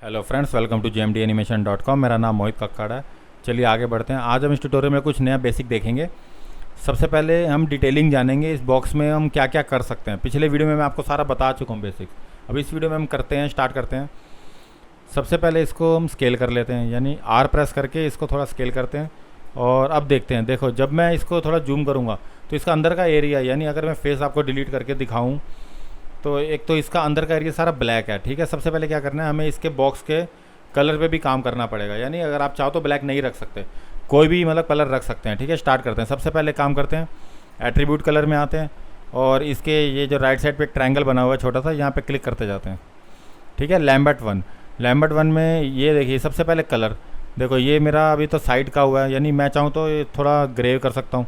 Hello friends, welcome to jmdanimation.com। मेरा नाम मोहित कक्कड़ है। चलिए आगे बढ़ते हैं। आज हम इस ट्यूटोरियल में कुछ नया बेसिक देखेंगे। सबसे पहले हम डिटेलिंग जानेंगे इस बॉक्स में हम क्या क्या कर सकते हैं। पिछले वीडियो में मैं आपको सारा बता चुका हूँ बेसिक। अब इस वीडियो में हम स्टार्ट करते हैं। सबसे पहले इसको हम स्केल कर लेते हैं, यानी आर प्रेस करके इसको थोड़ा स्केल करते हैं। और अब देखते हैं, देखो जब मैं इसको थोड़ा जूम करूँगा तो इसका अंदर का एरिया, यानी अगर मैं फेस आपको डिलीट करके दिखाऊँ तो एक तो इसका अंदर का एरिया सारा ब्लैक है। ठीक है, सबसे पहले क्या करना है, हमें इसके बॉक्स के कलर पे भी काम करना पड़ेगा। यानी अगर आप चाहो तो ब्लैक नहीं रख सकते, कोई भी मतलब कलर रख सकते हैं। ठीक है, स्टार्ट करते हैं। सबसे पहले काम करते हैं, एट्रीब्यूट कलर में आते हैं और इसके ये जो राइट साइड पे एक ट्रायंगल बना हुआ है छोटा सा, यहाँ पे क्लिक करते जाते हैं। ठीक है, लैम्बर्ट वन में ये देखिए सबसे पहले कलर देखो, ये मेरा अभी तो साइड का हुआ है, यानी मैं चाहूँ तो ये थोड़ा ग्रे कर सकता हूँ।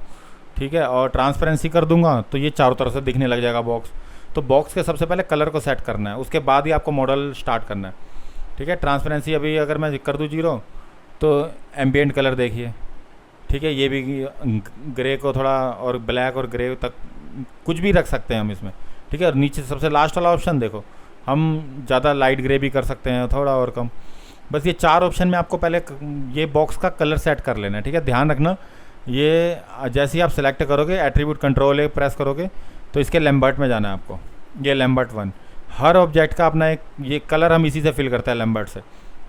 ठीक है, और ट्रांसपेरेंसी कर दूंगा तो ये चारों तरफ से दिखने लग जाएगा बॉक्स। तो बॉक्स के सबसे पहले कलर को सेट करना है, उसके बाद ही आपको मॉडल स्टार्ट करना है। ठीक है, ट्रांसपेरेंसी अभी अगर मैं कर दूँ 0 तो एम्बियंट कलर देखिए। ठीक है, ये भी ग्रे को थोड़ा और ब्लैक और ग्रे तक कुछ भी रख सकते हैं हम इसमें। ठीक है, और नीचे सबसे लास्ट वाला ऑप्शन देखो, हम ज़्यादा लाइट ग्रे भी कर सकते हैं, थोड़ा और कम। बस ये 4 ऑप्शन में आपको पहले ये बॉक्स का कलर सेट कर लेना है। ठीक है, ध्यान रखना, ये जैसे ही आप सेलेक्ट करोगे एट्रीब्यूट कंट्रोल प्रेस करोगे तो इसके लैम्बर्ट में जाना है आपको। ये लैम्बर्ट 1, हर ऑब्जेक्ट का अपना एक ये कलर हम इसी से फिल करते हैं लैम्बर्ट से।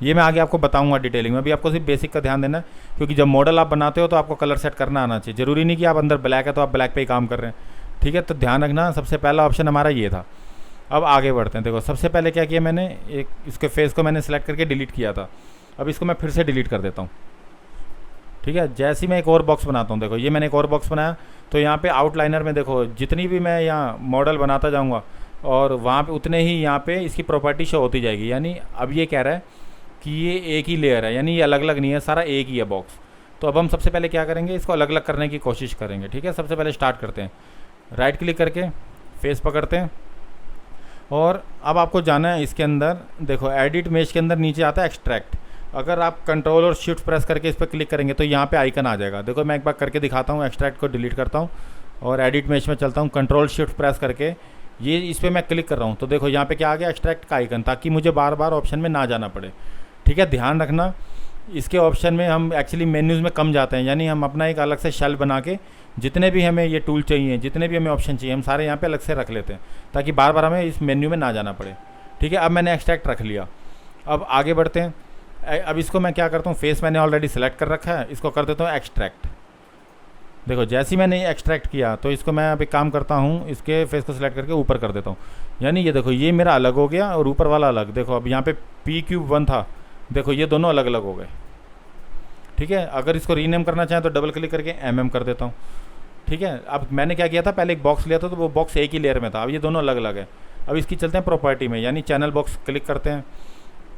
ये मैं आगे आपको बताऊंगा डिटेलिंग में, अभी आपको सिर्फ बेसिक का ध्यान देना है, क्योंकि जब मॉडल आप बनाते हो तो आपको कलर सेट करना आना चाहिए। ज़रूरी नहीं कि आप अंदर ब्लैक है तो आप ब्लैक पे ही काम कर रहे हैं। ठीक है, तो ध्यान रखना, सबसे पहला ऑप्शन हमारा ये था। अब आगे बढ़ते हैं। देखो सबसे पहले क्या किया मैंने, एक इसके फेस को मैंने सेलेक्ट करके डिलीट किया था। अब इसको मैं फिर से डिलीट कर देता हूँ। ठीक है, जैसे ही मैं एक और बॉक्स बनाता हूँ, देखो ये मैंने एक और बॉक्स बनाया तो यहाँ पे आउटलाइनर में देखो जितनी भी मैं यहाँ मॉडल बनाता जाऊँगा और वहाँ पे उतने ही यहाँ पे इसकी प्रॉपर्टी शो होती जाएगी। यानी अब ये कह रहा है कि ये एक ही लेयर है, यानी ये अलग अलग नहीं है, सारा एक ही है बॉक्स। तो अब हम सबसे पहले क्या करेंगे, इसको अलग अलग करने की कोशिश करेंगे। ठीक है, सबसे पहले स्टार्ट करते हैं, राइट क्लिक करके फेस पकड़ते हैं और अब आपको जाना है इसके अंदर। देखो एडिट मेश के अंदर नीचे आता है एक्सट्रैक्ट। अगर आप कंट्रोल और शिफ्ट प्रेस करके इस पर क्लिक करेंगे तो यहाँ पे आइकन आ जाएगा। देखो मैं एक बार करके दिखाता हूँ, एक्सट्रैक्ट को डिलीट करता हूँ और एडिट मेश में चलता हूँ, कंट्रोल शिफ्ट प्रेस करके ये इस पर मैं क्लिक कर रहा हूँ तो देखो यहाँ पे क्या आ गया, एक्सट्रैक्ट का आइकन, ताकि मुझे बार बार ऑप्शन में ना जाना पड़े। ठीक है, ध्यान रखना, इसके ऑप्शन में हम एक्चुअली मेन्यूज़ में कम जाते हैं, यानी हम अपना एक अलग से शेल बना के जितने भी हमें ये टूल चाहिए, जितने भी हमें ऑप्शन चाहिए, हम सारे यहाँ पे अलग से रख लेते हैं ताकि बार बार हमें इस मेन्यू में ना जाना पड़े। ठीक है, अब मैंने एक्सट्रैक्ट रख लिया। अब आगे बढ़ते हैं। अब इसको मैं क्या करता हूँ, फेस मैंने ऑलरेडी सेलेक्ट कर रखा है, इसको कर देता हूँ एक्सट्रैक्ट। देखो जैसे ही मैंने एक्सट्रैक्ट किया तो इसको मैं अब एक काम करता हूँ, इसके फेस को सिलेक्ट करके ऊपर कर देता हूँ। यानी ये देखो ये मेरा अलग हो गया और ऊपर वाला अलग। देखो अब यहाँ पे P-Cube 1 था, देखो ये दोनों अलग अलग हो गए। ठीक है, अगर इसको रीनेम करना चाहें तो डबल क्लिक करके MM कर देता हूँ। ठीक है, अब मैंने क्या किया था, पहले एक बॉक्स लिया था तो वो बॉक्स एक ही लेयर में था, अब ये दोनों अलग अलग है। अब इसकी चलते हैं प्रॉपर्टी में, यानी चैनल बॉक्स क्लिक करते हैं।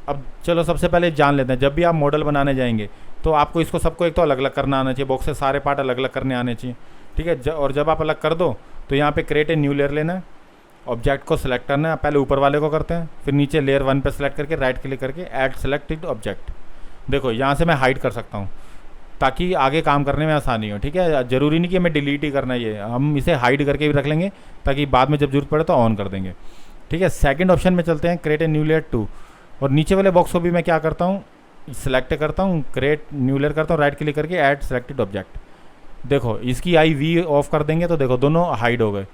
अब चलो सबसे पहले जान लेते हैं, जब भी आप मॉडल बनाने जाएंगे तो आपको इसको सबको एक तो अलग अलग करना आना चाहिए, बॉक्स से सारे पार्ट अलग अलग करने आने चाहिए। ठीक है, और जब आप अलग कर दो तो यहाँ पे क्रिएट ए न्यू लेयर लेना है, ऑब्जेक्ट को सिलेक्ट करना है, पहले ऊपर वाले को करते हैं, फिर नीचे लेयर 1 पे सिलेक्ट करके राइट क्लिक करके ऐड सेलेक्टेड ऑब्जेक्ट। देखो यहाँ से मैं हाइड कर सकता हूँ ताकि आगे काम करने में आसानी हो। ठीक है, ज़रूरी नहीं कि हमें डिलीट ही करना है, ये हम इसे हाइड करके भी रख लेंगे ताकि बाद में जब जरूरत पड़े तो ऑन कर देंगे। ठीक है, सेकंड ऑप्शन में चलते हैं, क्रिएट ए न्यू लेयर 2, और नीचे वाले बॉक्स को भी मैं क्या करता हूँ, सिलेक्ट करता हूँ, क्रिएट न्यू लेयर करता हूँ, राइट क्लिक करके ऐड सेलेक्टेड ऑब्जेक्ट। देखो इसकी आई वी ऑफ कर देंगे तो देखो दोनों हाइड हो गए,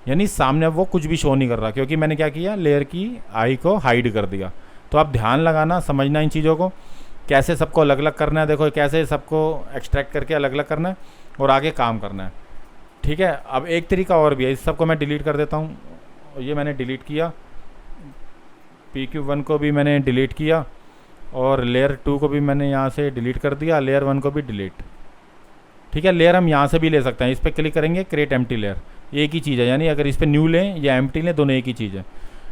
यानी सामने अब वो कुछ भी शो नहीं कर रहा, क्योंकि मैंने क्या किया, लेयर की आई को हाइड कर दिया। तो आप ध्यान लगाना, समझना इन चीज़ों को, कैसे सबको अलग अलग करना है। देखो कैसे सबको एक्सट्रैक्ट करके अलग अलग करना है और आगे काम करना है। ठीक है, अब एक तरीका और भी है, इस सबको मैं डिलीट कर देता हूँ। ये मैंने डिलीट किया, P-Cube 1 को भी मैंने डिलीट किया और लेयर 2 को भी मैंने यहाँ से डिलीट कर दिया, लेयर 1 को भी डिलीट। ठीक है, लेयर हम यहाँ से भी ले सकते हैं, इस पर क्लिक करेंगे क्रिएट एम्प्टी लेयर, एक ही चीज़ है, यानी अगर इस पर न्यू लें या एम्प्टी लें दोनों एक ही चीज़ है।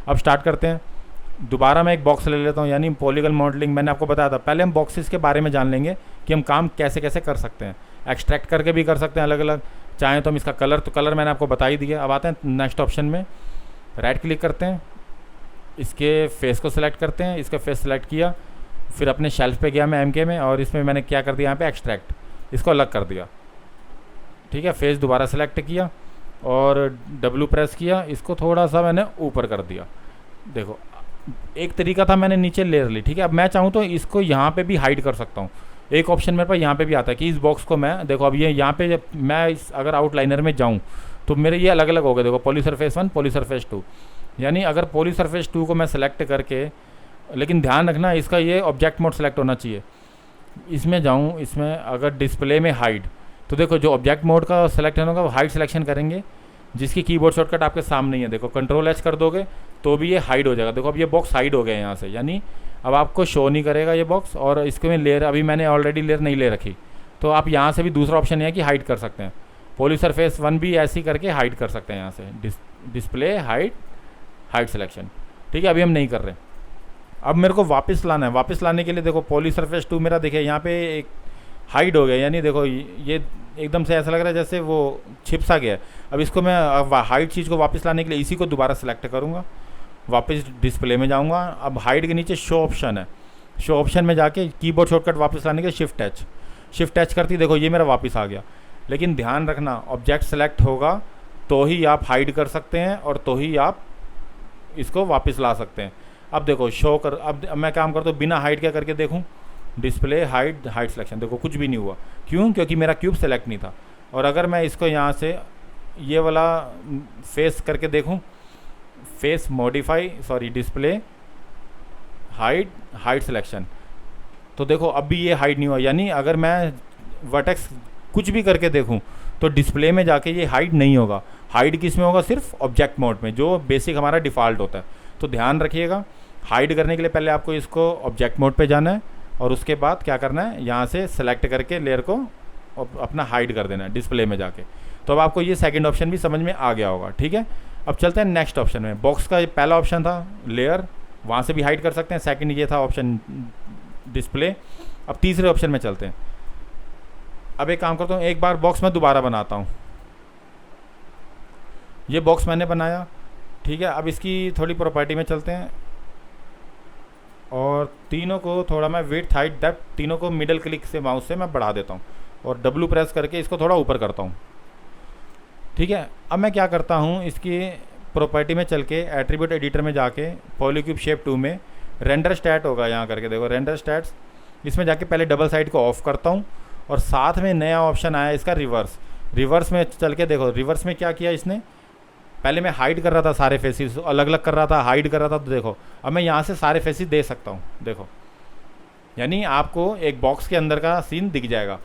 अब स्टार्ट करते हैं। दोबारा मैं एक बॉक्स ले लेता हूँ, यानी पॉलीगन मॉडलिंग मैंने आपको बताया था। पहले हम बॉक्सेस के बारे में जान लेंगे कि हम काम कैसे कैसे कर सकते हैं। एक्सट्रैक्ट करके भी कर सकते हैं अलग अलग, चाहें तो हम इसका कलर, तो कलर मैंने आपको बता ही दिया। अब आते हैं नेक्स्ट ऑप्शन में, राइट क्लिक करते हैं, इसके फेस को सिलेक्ट करते हैं, इसका फेस सिलेक्ट किया, फिर अपने शेल्फ पे गया मैं MK में और इसमें मैंने क्या कर दिया, यहाँ पे एक्सट्रैक्ट, इसको अलग कर दिया। ठीक है, फेस दोबारा सेलेक्ट किया और W प्रेस किया, इसको थोड़ा सा मैंने ऊपर कर दिया। देखो एक तरीका था, मैंने नीचे लेयर ली, ठीक है। अब मैं चाहूँ तो इसको यहाँ पे भी हाइड कर सकता हूँ। एक ऑप्शन मेरे पास यहाँ पे भी आता है कि इस बॉक्स को मैं, देखो अब ये यहाँ पे जब मैं अगर आउटलाइनर में जाऊँ तो मेरे ये अलग अलग हो गए, देखो पॉली सरफेस 1, पॉली सरफेस 2। यानी अगर पॉली सरफेस 2 को मैं सेलेक्ट करके, लेकिन ध्यान रखना इसका ये ऑब्जेक्ट मोड सेलेक्ट होना चाहिए। इसमें जाऊँ, इसमें अगर डिस्प्ले में हाइड, तो देखो जो ऑब्जेक्ट मोड का सेलेक्ट होगा वो हाइड सिलेक्शन करेंगे, जिसकी कीबोर्ड शॉर्टकट आपके सामने ही है। देखो कंट्रोल एच कर दोगे तो भी ये हाइड हो जाएगा। देखो अब ये बॉक्स हाइड हो गया यहाँ से, यानी अब आपको शो नहीं करेगा ये बॉक्स। और इसके में लेयर, अभी मैंने ऑलरेडी लेयर नहीं ले रखी, तो आप यहाँ से भी दूसरा ऑप्शन है कि हाइड कर सकते हैं। पॉली सरफेस 1 भी ऐसी करके हाइड कर सकते हैं यहाँ से, डिस्प्ले हाइड सिलेक्शन, ठीक है। अभी हम नहीं कर रहे। अब मेरे को वापस लाना है। वापस लाने के लिए देखो पॉली सरफेस 2 मेरा देखिए यहाँ पे एक हाइड हो गया, यानी देखो ये एकदम से ऐसा लग रहा है जैसे वो छिप सा गया है। अब इसको मैं हाइड चीज़ को वापस लाने के लिए इसी को दोबारा सेलेक्ट करूँगा, वापस डिस्प्ले में जाऊँगा। अब हाइड के नीचे शो ऑप्शन है, शो ऑप्शन में जाके कीबोर्ड शॉर्टकट वापस लाने के शिफ्ट टच करती, देखो ये मेरा वापस आ गया। लेकिन ध्यान रखना ऑब्जेक्ट सेलेक्ट होगा तो ही आप हाइड कर सकते हैं और तो ही आप इसको वापस ला सकते हैं। अब देखो शो कर, अब मैं काम करता हूँ बिना हाइड क्या करके देखूँ, डिस्प्ले हाइड सिलेक्शन, देखो कुछ भी नहीं हुआ। क्यों? क्योंकि मेरा क्यूब सेलेक्ट नहीं था। और अगर मैं इसको यहाँ से ये वाला फेस करके देखूँ, face modify, sorry display hide selection, तो देखो अब भी ये हाइड नहीं हुआ। यानी अगर मैं वर्टेक्स कुछ भी करके देखूँ तो डिस्प्ले में जाके ये हाइड नहीं होगा। हाइड किस में होगा? सिर्फ ऑब्जेक्ट मोड में, जो बेसिक हमारा डिफ़ॉल्ट होता है। तो ध्यान रखिएगा, हाइड करने के लिए पहले आपको इसको ऑब्जेक्ट मोड पे जाना है और उसके बाद क्या करना है, यहाँ से सेलेक्ट करके लेयर को अपना हाइड कर देना है डिस्प्ले में जाके। तो अब आपको ये सेकंड ऑप्शन भी समझ में आ गया होगा, ठीक है। अब चलते हैं नेक्स्ट ऑप्शन में। बॉक्स का पहला ऑप्शन था लेयर, वहाँ से भी हाइड कर सकते हैं। सेकंड ये था ऑप्शन डिस्प्ले। अब तीसरे ऑप्शन में चलते हैं। अब एक काम करता हूँ, एक बार बॉक्स में दोबारा बनाता हूँ। ये बॉक्स मैंने बनाया, ठीक है। अब इसकी थोड़ी प्रॉपर्टी में चलते हैं और तीनों को थोड़ा मैं विड्थ हाइट डेप्थ तीनों को मिडल क्लिक से माउस से मैं बढ़ा देता हूँ और डब्लू प्रेस करके इसको थोड़ा ऊपर करता हूँ, ठीक है। अब मैं क्या करता हूँ, इसकी प्रॉपर्टी में चल के एट्रीब्यूट एडिटर में जाके पॉलीक्यूब शेप 2 में रेंडर स्टैट होगा, यहाँ करके देखो रेंडर स्टैट्स, इसमें जाके पहले डबल साइड को ऑफ करता हूँ और साथ में नया ऑप्शन आया इसका रिवर्स में चल के देखो। रिवर्स में क्या किया इसने, पहले मैं हाइड कर रहा था सारे फेसेस, अलग अलग कर रहा था, हाइड कर रहा था, तो देखो अब मैं यहाँ से सारे फेसेस दे सकता हूँ, देखो। यानी आपको एक बॉक्स के अंदर का सीन दिख जाएगा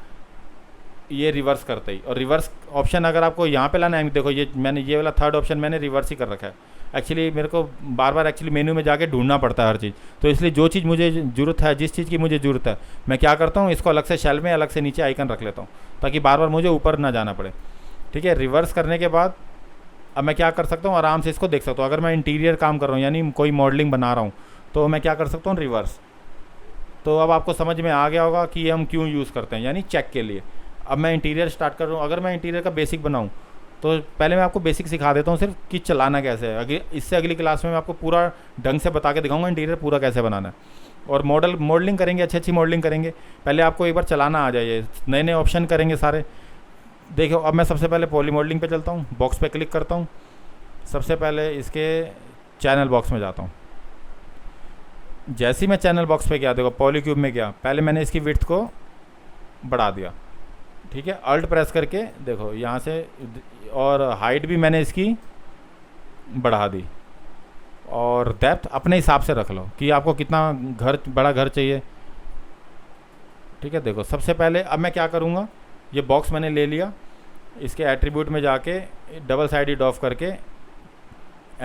ये रिवर्स करते ही। और रिवर्स ऑप्शन अगर आपको यहाँ पे लाना है, देखो ये मैंने ये वाला थर्ड ऑप्शन मैंने रिवर्स ही कर रखा है। एक्चुअली मेरे को बार बार एक्चुअली मेन्यू में जाके ढूंढना पड़ता है हर चीज़, तो इसलिए जो चीज़ मुझे ज़रूरत है, जिस चीज़ की मुझे ज़रूरत है, मैं क्या करता हूँ, इसको अलग से शेल में अलग से नीचे आइकन रख लेता हूँ ताकि बार बार मुझे ऊपर ना जाना पड़े, ठीक है। रिवर्स करने के बाद अब मैं क्या कर सकता हूँ, आराम से इसको देख सकता हूँ। अगर मैं इंटीरियर काम कर रहा हूँ यानी कोई मॉडलिंग बना रहा हूँ तो मैं क्या कर सकता हूँ, रिवर्स। तो अब आपको समझ में आ गया होगा कि ये हम क्यों यूज़ करते हैं, यानी चेक के लिए। अब मैं इंटीरियर स्टार्ट कर रहा हूँ। अगर मैं इंटीरियर का बेसिक बनाऊँ तो पहले मैं आपको बेसिक सिखा देता हूँ सिर्फ कि चलाना कैसे है। अगर इससे अगली क्लास में मैं आपको पूरा ढंग से बता के दिखाऊंगा इंटीरियर पूरा कैसे बनाना है। और मॉडलिंग करेंगे, अच्छी मॉडलिंग करेंगे। पहले आपको एक बार चलाना आ जाइए, नए नए ऑप्शन करेंगे सारे। देखो अब मैं सबसे पहले पॉली मॉडलिंग पे चलता हूँ, बॉक्स पे क्लिक करता हूँ। सबसे पहले इसके चैनल बॉक्स में जाता हूँ। जैसे ही मैं चैनल बॉक्स पे गया, देखो पॉलीक्यूब में गया, पहले मैंने इसकी विड्थ को बढ़ा दिया, ठीक है। अल्ट प्रेस करके देखो यहाँ से, और हाइट भी मैंने इसकी बढ़ा दी और डेप्थ अपने हिसाब से रख लो कि आपको कितना बड़ा घर चाहिए, ठीक है। देखो सबसे पहले अब मैं क्या करूँगा, ये बॉक्स मैंने ले लिया, इसके एट्रीब्यूट में जाके डबल साइडेड ऑफ करके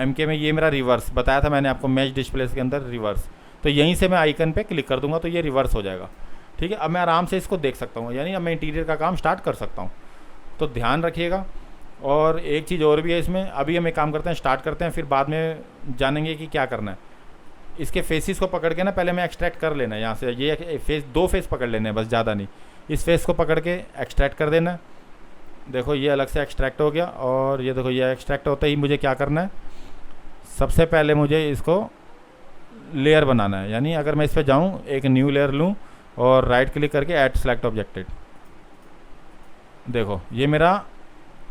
MK में ये मेरा रिवर्स बताया था मैंने आपको, मैच डिस्प्ले के अंदर रिवर्स, तो यहीं से मैं आइकन पे क्लिक कर दूंगा तो ये रिवर्स हो जाएगा, ठीक है। अब मैं आराम से इसको देख सकता हूँ, यानी अब मैं इंटीरियर का काम स्टार्ट कर सकता हूँ। तो ध्यान रखिएगा। और एक चीज़ और भी है इसमें, अभी हम एक काम करते हैं, स्टार्ट करते हैं, फिर बाद में जानेंगे कि क्या करना है। इसके फेसिस को पकड़ के ना पहले मैं एक्सट्रैक्ट कर लेना है यहाँ से, ये फेस 2 फेस पकड़ लेने हैं बस, ज़्यादा नहीं। इस फेस को पकड़ के एक्सट्रैक्ट कर देना है। देखो ये अलग से एक्सट्रैक्ट हो गया। और ये देखो ये एक्सट्रैक्ट होते ही मुझे क्या करना है, सबसे पहले मुझे इसको लेयर बनाना है। यानी अगर मैं इस पर जाऊँ, एक न्यू लेयर लूँ और राइट क्लिक करके ऐड सेलेक्ट ऑब्जेक्टेड, देखो ये मेरा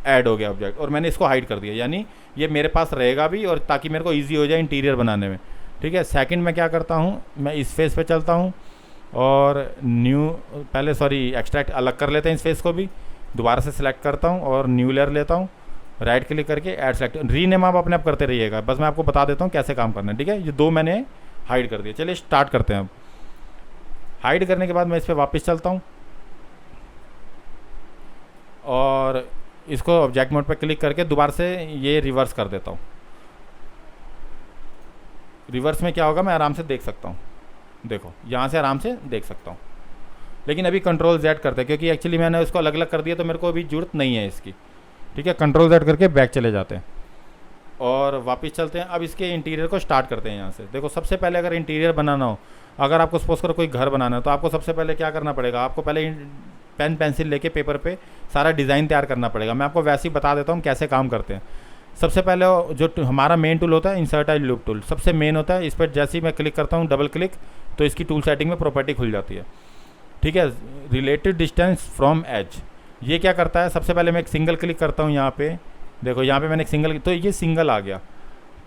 ऐड हो गया ऑब्जेक्ट और मैंने इसको हाइड कर दिया। यानी ये मेरे पास रहेगा भी और ताकि मेरे को इजी हो जाए इंटीरियर बनाने में। ठीक है, सेकंड में क्या करता हूँ, मैं इस फेस पे चलता हूँ और न्यू, पहले सॉरी एक्सट्रैक्ट अलग कर लेते हैं इस फेस को भी, दोबारा से सिलेक्ट करता हूँ और न्यू लेयर लेता हूँ, राइट क्लिक करके ऐड सेलेक्ट, रीनेम आप अपने आप करते रहिएगा, बस मैं आपको बता देता हूँ कैसे काम करना है। ठीक है, ये 2 मैंने हाइड कर दिया। चलिए स्टार्ट करते हैं। अब हाइड करने के बाद मैं इस पर वापस चलता हूँ और इसको ऑब्जेक्ट मोड पर क्लिक करके दोबारा से ये रिवर्स कर देता हूँ। रिवर्स में क्या होगा मैं आराम से देख सकता हूँ, देखो यहाँ से आराम से देख सकता हूँ। लेकिन अभी कंट्रोल Z करते हैं क्योंकि एक्चुअली मैंने उसको अलग अलग कर दिया तो मेरे को अभी जरूरत नहीं है इसकी। ठीक है, कंट्रोल Z करके बैक चले जाते हैं और वापस चलते हैं। अब इसके इंटीरियर को स्टार्ट करते हैं यहाँ से। देखो सबसे पहले अगर इंटीरियर बनाना हो, अगर आपको सपोज करो कोई घर बनाना है, तो आपको सबसे पहले क्या करना पड़ेगा, आपको पहले पेन पेंसिल लेके पेपर पे सारा डिज़ाइन तैयार करना पड़ेगा। मैं आपको वैसे ही बता देता हूँ कैसे काम करते हैं। सबसे पहले जो हमारा मेन टूल होता है इंसर्ट एज लूप टूल, सबसे मेन होता है। इस पर जैसे ही मैं क्लिक करता हूँ डबल क्लिक, तो इसकी टूल सेटिंग में प्रॉपर्टी खुल जाती है। ठीक है, रिलेटेड डिस्टेंस फ्रॉम एज, ये क्या करता है, सबसे पहले मैं एक सिंगल क्लिक करता हूँ यहाँ पे, देखो यहाँ पे मैंने एक सिंगल, तो ये सिंगल आ गया।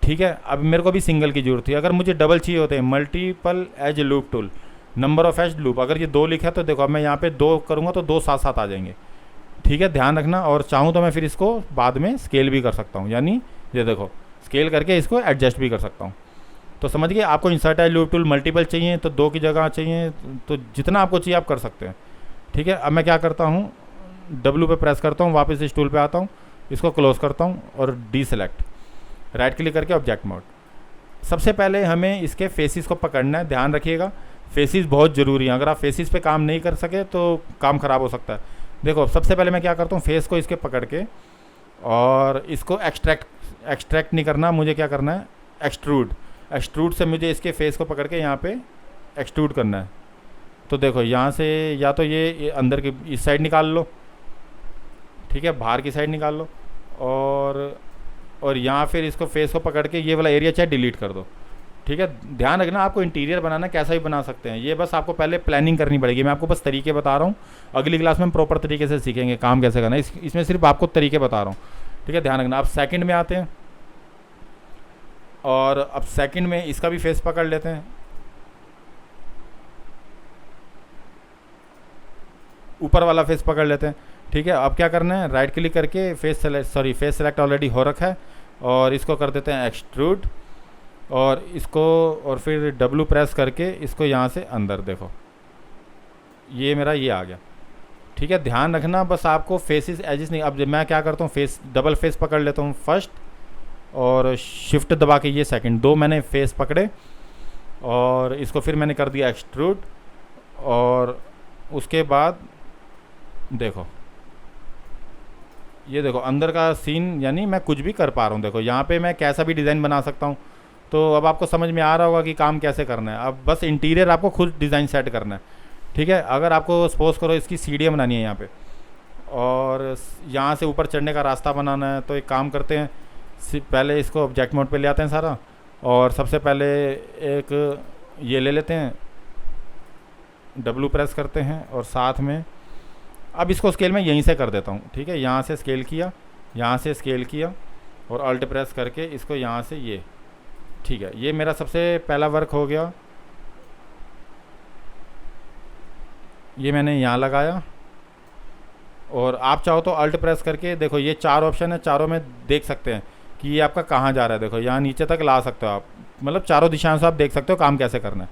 ठीक है, अब मेरे को भी सिंगल की जरूरत थी। अगर मुझे डबल चाहिए होते हैं, multiple as loop tool, number of as loop, अगर ये 2 लिखा है तो देखो अब मैं यहाँ पे 2 करूँगा तो 2 साथ साथ आ जाएंगे। ठीक है, ध्यान रखना। और चाहूँ तो मैं फिर इसको बाद में स्केल भी कर सकता हूँ, यानी ये देखो स्केल करके इसको एडजस्ट भी कर सकता हूँ। तो समझ गए, आपको insert as loop tool multiple चाहिए तो 2 की जगह चाहिए, तो जितना आपको चाहिए आप कर सकते हैं। ठीक है, अब मैं क्या करता हूँ, W पे प्रेस करता हूँ, वापस इस टूल पे आता हूँ, इसको क्लोज करता हूँ और डी सेलेक्ट, राइट क्लिक करके ऑब्जेक्ट मोड। सबसे पहले हमें इसके फेसिस को पकड़ना है, ध्यान रखिएगा फेसिस बहुत ज़रूरी है। अगर आप फेसिस पे काम नहीं कर सके तो काम ख़राब हो सकता है। देखो सबसे पहले मैं क्या करता हूँ, फेस को इसके पकड़ के और इसको एक्सट्रैक्ट नहीं करना, मुझे क्या करना है, एक्सट्रूड से मुझे इसके फेस को पकड़ के यहाँ पे एक्सट्रूड करना है। तो देखो यहाँ से या तो ये अंदर की इस साइड निकाल लो, ठीक है, बाहर की साइड निकाल लो, और यहाँ फिर इसको फेस को पकड़ के ये वाला एरिया चाहे डिलीट कर दो। ठीक है, ध्यान रखना आपको इंटीरियर बनाना कैसा भी बना सकते हैं, ये बस आपको पहले प्लानिंग करनी पड़ेगी। मैं आपको बस तरीके बता रहा हूँ, अगली क्लास में हम प्रॉपर तरीके से सीखेंगे काम कैसे करना है। इसमें सिर्फ आपको तरीके बता रहा हूँ। ठीक है, ध्यान रखना। अब सेकंड में आते हैं और अब सेकंड में इसका भी फेस पकड़ लेते हैं, ऊपर वाला फेस पकड़ लेते हैं। ठीक है, अब क्या करना है, राइट क्लिक करके फेस सेलेक्ट ऑलरेडी हो रखा है और इसको कर देते हैं एक्सट्रूड, और इसको और फिर W प्रेस करके इसको यहाँ से अंदर, देखो ये मेरा ये आ गया। ठीक है, ध्यान रखना बस आपको फेसिस एजिस नहीं। अब मैं क्या करता हूँ, डबल फेस पकड़ लेता हूँ फर्स्ट और शिफ्ट दबा के ये सेकंड, 2 मैंने फेस पकड़े और इसको फिर मैंने कर दिया एक्सट्रूड, और उसके बाद देखो ये देखो अंदर का सीन, यानी मैं कुछ भी कर पा रहा हूँ। देखो यहाँ पे मैं कैसा भी डिज़ाइन बना सकता हूँ। तो अब आपको समझ में आ रहा होगा कि काम कैसे करना है। अब बस इंटीरियर आपको खुद डिज़ाइन सेट करना है। ठीक है, अगर आपको सपोज करो इसकी सीढ़ियाँ बनानी है यहाँ पे और यहाँ से ऊपर चढ़ने का रास्ता बनाना है, तो एक काम करते हैं, पहले इसको ऑब्जेक्ट मोड पे ले आते हैं सारा, और सबसे पहले एक ये ले लेते हैं, W प्रेस करते हैं और साथ में अब इसको स्केल में यहीं से कर देता हूँ। ठीक है, यहाँ से स्केल किया, यहाँ से स्केल किया और अल्ट प्रेस करके इसको यहाँ से ये, ठीक है, ये मेरा सबसे पहला वर्क हो गया। ये मैंने यहाँ लगाया और आप चाहो तो अल्ट प्रेस करके देखो ये 4 ऑप्शन है, चारों में देख सकते हैं कि ये आपका कहाँ जा रहा है। देखो यहाँ नीचे तक ला सकते हो आप, मतलब चारों दिशाओं से आप देख सकते हो काम कैसे करना है।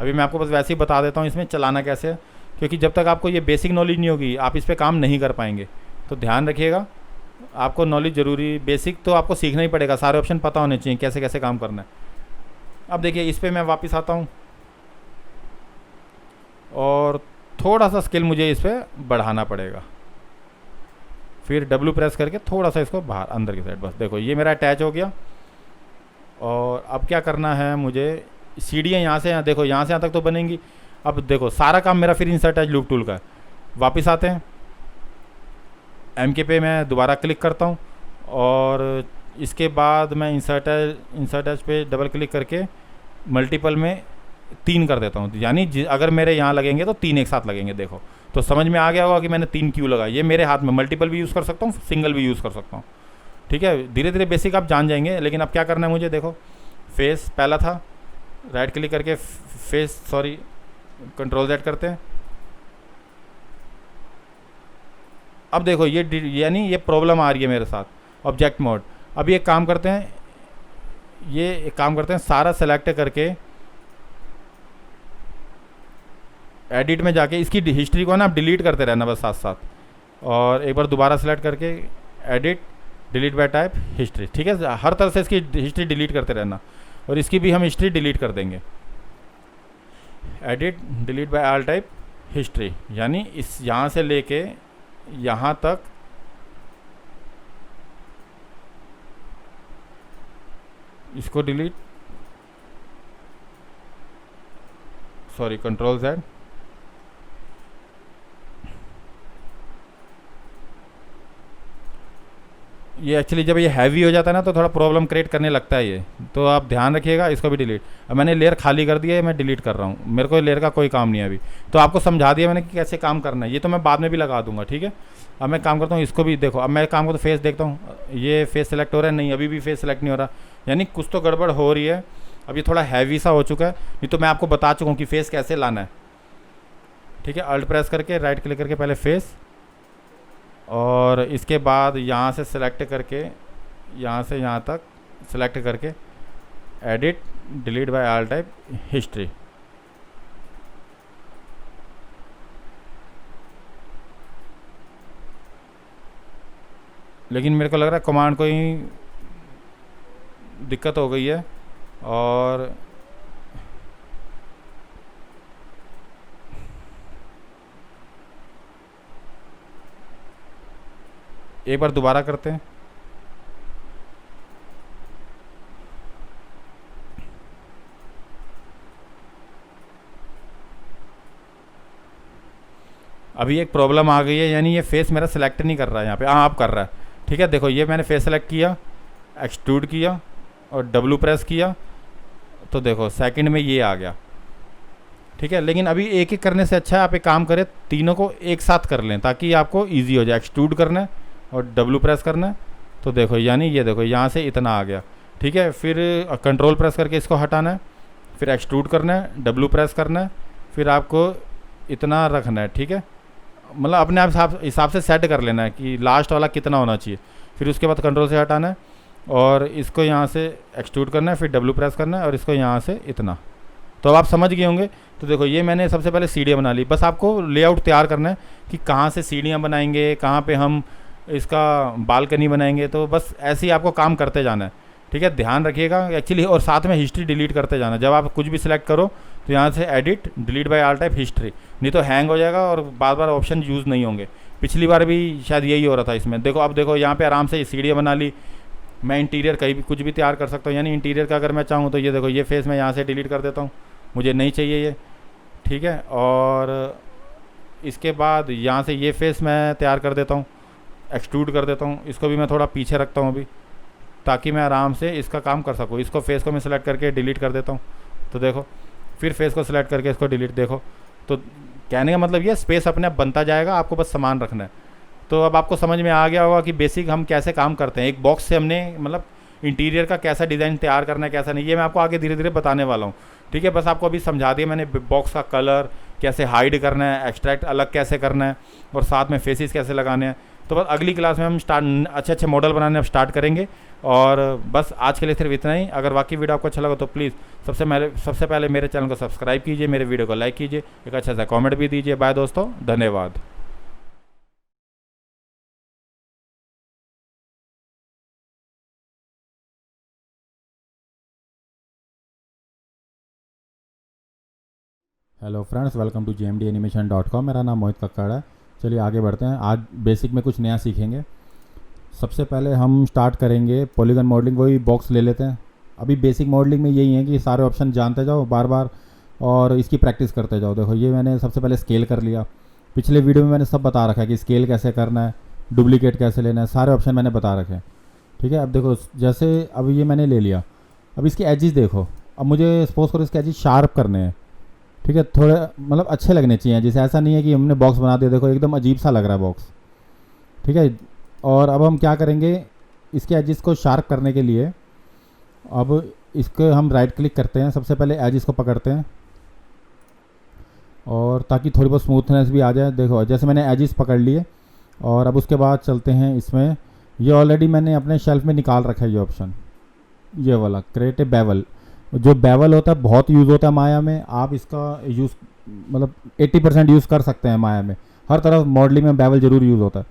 अभी मैं आपको बस वैसे ही बता देता हूँ इसमें चलाना कैसे है, क्योंकि जब तक आपको ये बेसिक नॉलेज नहीं होगी आप इस पर काम नहीं कर पाएंगे। तो ध्यान रखिएगा, आपको नॉलेज ज़रूरी, बेसिक तो आपको सीखना ही पड़ेगा, सारे ऑप्शन पता होने चाहिए कैसे कैसे काम करना है। अब देखिए इस पर मैं वापस आता हूँ और थोड़ा सा स्केल मुझे इस पर बढ़ाना पड़ेगा, फिर W प्रेस करके थोड़ा सा इसको बाहर अंदर की साइड, बस देखो ये मेरा अटैच हो गया। और अब क्या करना है मुझे, सीढ़ियाँ यहाँ से देखो यहाँ से यहाँ तक तो बनेंगी। अब देखो सारा काम मेरा फिर इंसर्ट एज लूप टूल का है। वापस आते हैं, MK पे मैं दोबारा क्लिक करता हूँ और इसके बाद मैं इंसर्ट एज पे डबल क्लिक करके मल्टीपल में 3 कर देता हूँ, यानी अगर मेरे यहाँ लगेंगे तो 3 एक साथ लगेंगे। देखो तो समझ में आ गया होगा कि मैंने 3 क्यों लगाया। ये मेरे हाथ में मल्टीपल भी यूज़ कर सकता हूँ, सिंगल भी यूज़ कर सकता हूँ। ठीक है, धीरे धीरे बेसिक आप जान जाएंगे। लेकिन अब क्या करना है मुझे, देखो फेस पहला था, राइट क्लिक करके फेस, सॉरी कंट्रोल Z करते हैं। अब देखो ये यानी ये प्रॉब्लम आ रही है मेरे साथ ऑब्जेक्ट मोड। अब ये काम करते हैं, ये एक काम करते हैं, सारा सेलेक्ट करके एडिट में जाके इसकी हिस्ट्री को ना आप डिलीट करते रहना बस साथ साथ, और एक बार दोबारा सेलेक्ट करके edit delete bye type history, ठीक है। हर तरह से इसकी हिस्ट्री डिलीट करते रहना, और इसकी भी हम हिस्ट्री डिलीट कर देंगे। Edit delete by all type history, यानी इस यहाँ से लेके यहाँ तक इसको डिलीट, सॉरी कंट्रोल Z, ये एक्चुअली जब ये हैवी हो जाता है ना तो थोड़ा प्रॉब्लम क्रिएट करने लगता है ये, तो आप ध्यान रखिएगा। इसको भी डिलीट, अब मैंने लेयर खाली कर दिया है, मैं डिलीट कर रहा हूँ, मेरे को लेयर का कोई काम नहीं है अभी, तो आपको समझा दिया मैंने कि कैसे काम करना है। ये तो मैं बाद में भी लगा दूंगा, ठीक है। अब मैं काम करता हूँ, इसको भी देखो, अब मैं काम करता हूँ, फेस देखता हूँ, ये फेस सेलेक्ट हो रहा है, नहीं अभी भी फेस सेलेक्ट नहीं हो रहा, यानी कुछ तो गड़बड़ हो रही है। अब ये थोड़ा हैवी सा हो चुका है, नहीं तो मैं आपको बता चुका हूँ कि फेस कैसे लाना है, ठीक है। अल्ट प्रेस करके राइट क्लिक करके पहले फेस, और इसके बाद यहाँ से सेलेक्ट करके यहाँ से यहाँ तक सेलेक्ट करके edit delete by all type history. लेकिन मेरे को लग रहा है कमांड को ही दिक्कत हो गई है, और एक बार दोबारा करते हैं। अभी एक प्रॉब्लम आ गई है, यानी ये फेस मेरा सेलेक्ट नहीं कर रहा है यहाँ पे, हाँ आप कर रहा है, ठीक है। देखो ये मैंने फेस सेलेक्ट किया, एक्सट्रूड किया और W प्रेस किया, तो देखो सेकंड में ये आ गया, ठीक है। लेकिन अभी एक एक करने से अच्छा है आप एक काम करें, तीनों को एक साथ कर लें ताकि आपको ईजी हो जाए। एक्सट्रूड करना है और W प्रेस करना है, तो देखो यानी ये देखो यहाँ से इतना आ गया, ठीक है। फिर कंट्रोल प्रेस करके इसको हटाना है, फिर एक्सट्रूड करना है, W प्रेस करना है, फिर आपको इतना रखना है, ठीक है। मतलब अपने आप हिसाब से सेट कर लेना है कि लास्ट वाला कितना होना चाहिए। फिर उसके बाद कंट्रोल से हटाना है और इसको यहाँ से एक्सट्रूड करना है, फिर W प्रेस करना है और इसको यहाँ से इतना। तो अब आप समझ गए होंगे। तो देखो ये मैंने सबसे पहले सीढ़ियाँ बना ली, बस आपको लेआउट तैयार करना है कि कहाँ से सीढ़ियाँ बनाएंगे, कहाँ पे हम इसका बालकनी बनाएंगे, तो बस ऐसे ही आपको काम करते जाना है, ठीक है। ध्यान रखिएगा एक्चुअली, और साथ में हिस्ट्री डिलीट करते जाना। जब आप कुछ भी सिलेक्ट करो तो यहाँ से edit delete by all type history, नहीं तो हैंग हो जाएगा और बार बार ऑप्शन यूज़ नहीं होंगे। पिछली बार भी शायद यही हो रहा था इसमें। देखो अब देखो यहाँ पे आराम से सीढ़ियाँ बना ली। मैं इंटीरियर कहीं भी कुछ भी तैयार कर सकता हूँ, यानी इंटीरियर का अगर मैं चाहूँ तो ये देखो ये फेस मैं यहाँ से डिलीट कर देता हूँ, मुझे नहीं चाहिए ये, ठीक है। और इसके बाद यहाँ से ये फेस मैं तैयार कर देता हूँ, एक्सट्रूड कर देता हूँ, इसको भी मैं थोड़ा पीछे रखता हूँ अभी, ताकि मैं आराम से इसका काम कर सकूँ। इसको फेस को मैं सेलेक्ट करके डिलीट कर देता हूँ, तो देखो फिर फेस को सेलेक्ट करके इसको डिलीट, देखो। तो कहने का मतलब ये स्पेस अपने आप बनता जाएगा, आपको बस सामान रखना है। तो अब आपको समझ में आ गया होगा कि बेसिक हम कैसे काम करते हैं। एक बॉक्स से हमने मतलब इंटीरियर का कैसा डिज़ाइन तैयार करना है कैसा नहीं, ये मैं आपको आगे धीरे धीरे बताने वाला हूँ, ठीक है। बस आपको अभी समझा दिया मैंने बॉक्स का कलर कैसे हाइड करना है, एक्सट्रैक्ट अलग कैसे करना है, और साथ में फेसेस कैसे लगाने हैं। तो बस अगली क्लास में हम अच्छे अच्छे मॉडल बनाने अब स्टार्ट करेंगे। और बस आज के लिए सिर्फ इतना ही। अगर वाकई वीडियो आपको अच्छा लगा तो प्लीज़ सबसे पहले मेरे चैनल को सब्सक्राइब कीजिए, मेरे वीडियो को लाइक कीजिए, एक अच्छा सा कमेंट भी दीजिए। बाय दोस्तों, धन्यवाद। Hello friends, welcome to gmdanimation.com। मेरा नाम मोहित कक्कड़ है। चलिए आगे बढ़ते हैं। आज बेसिक में कुछ नया सीखेंगे। सबसे पहले हम स्टार्ट करेंगे पॉलीगन मॉडलिंग। वही बॉक्स ले लेते हैं। अभी बेसिक मॉडलिंग में यही है कि सारे ऑप्शन जानते जाओ बार बार और इसकी प्रैक्टिस करते जाओ। देखो ये मैंने सबसे पहले स्केल कर लिया। पिछले वीडियो में मैंने सब बता रखा है कि स्केल कैसे करना है, डुप्लीकेट कैसे लेना है, सारे ऑप्शन मैंने बता रखे हैं, ठीक है। अब देखो जैसे अब ये मैंने ले लिया। अब इसके एजेस देखो। अब मुझे सपोज करो इसके एजेस शार्प करने हैं, ठीक है। थोड़े मतलब अच्छे लगने चाहिए, जैसे ऐसा नहीं है कि हमने बॉक्स बना दिया, देखो एकदम अजीब सा लग रहा है बॉक्स, ठीक है। और अब हम क्या करेंगे, इसके एजेस को शार्प करने के लिए अब इसको हम राइट क्लिक करते हैं, सबसे पहले एजिस को पकड़ते हैं और ताकि थोड़ी बहुत स्मूथनेस भी आ जाए। देखो जैसे मैंने एजिस पकड़ लिए और अब उसके बाद चलते हैं इसमें। ये ऑलरेडी मैंने अपने शेल्फ में निकाल रखा है ये ऑप्शन, ये वाला क्रिएट ए बेवल। जो बेवल होता है बहुत यूज़ होता है माया में, आप इसका यूज़ मतलब 80% यूज़ कर सकते हैं माया में। हर तरफ मॉडलिंग में बेवल ज़रूर यूज़ होता है।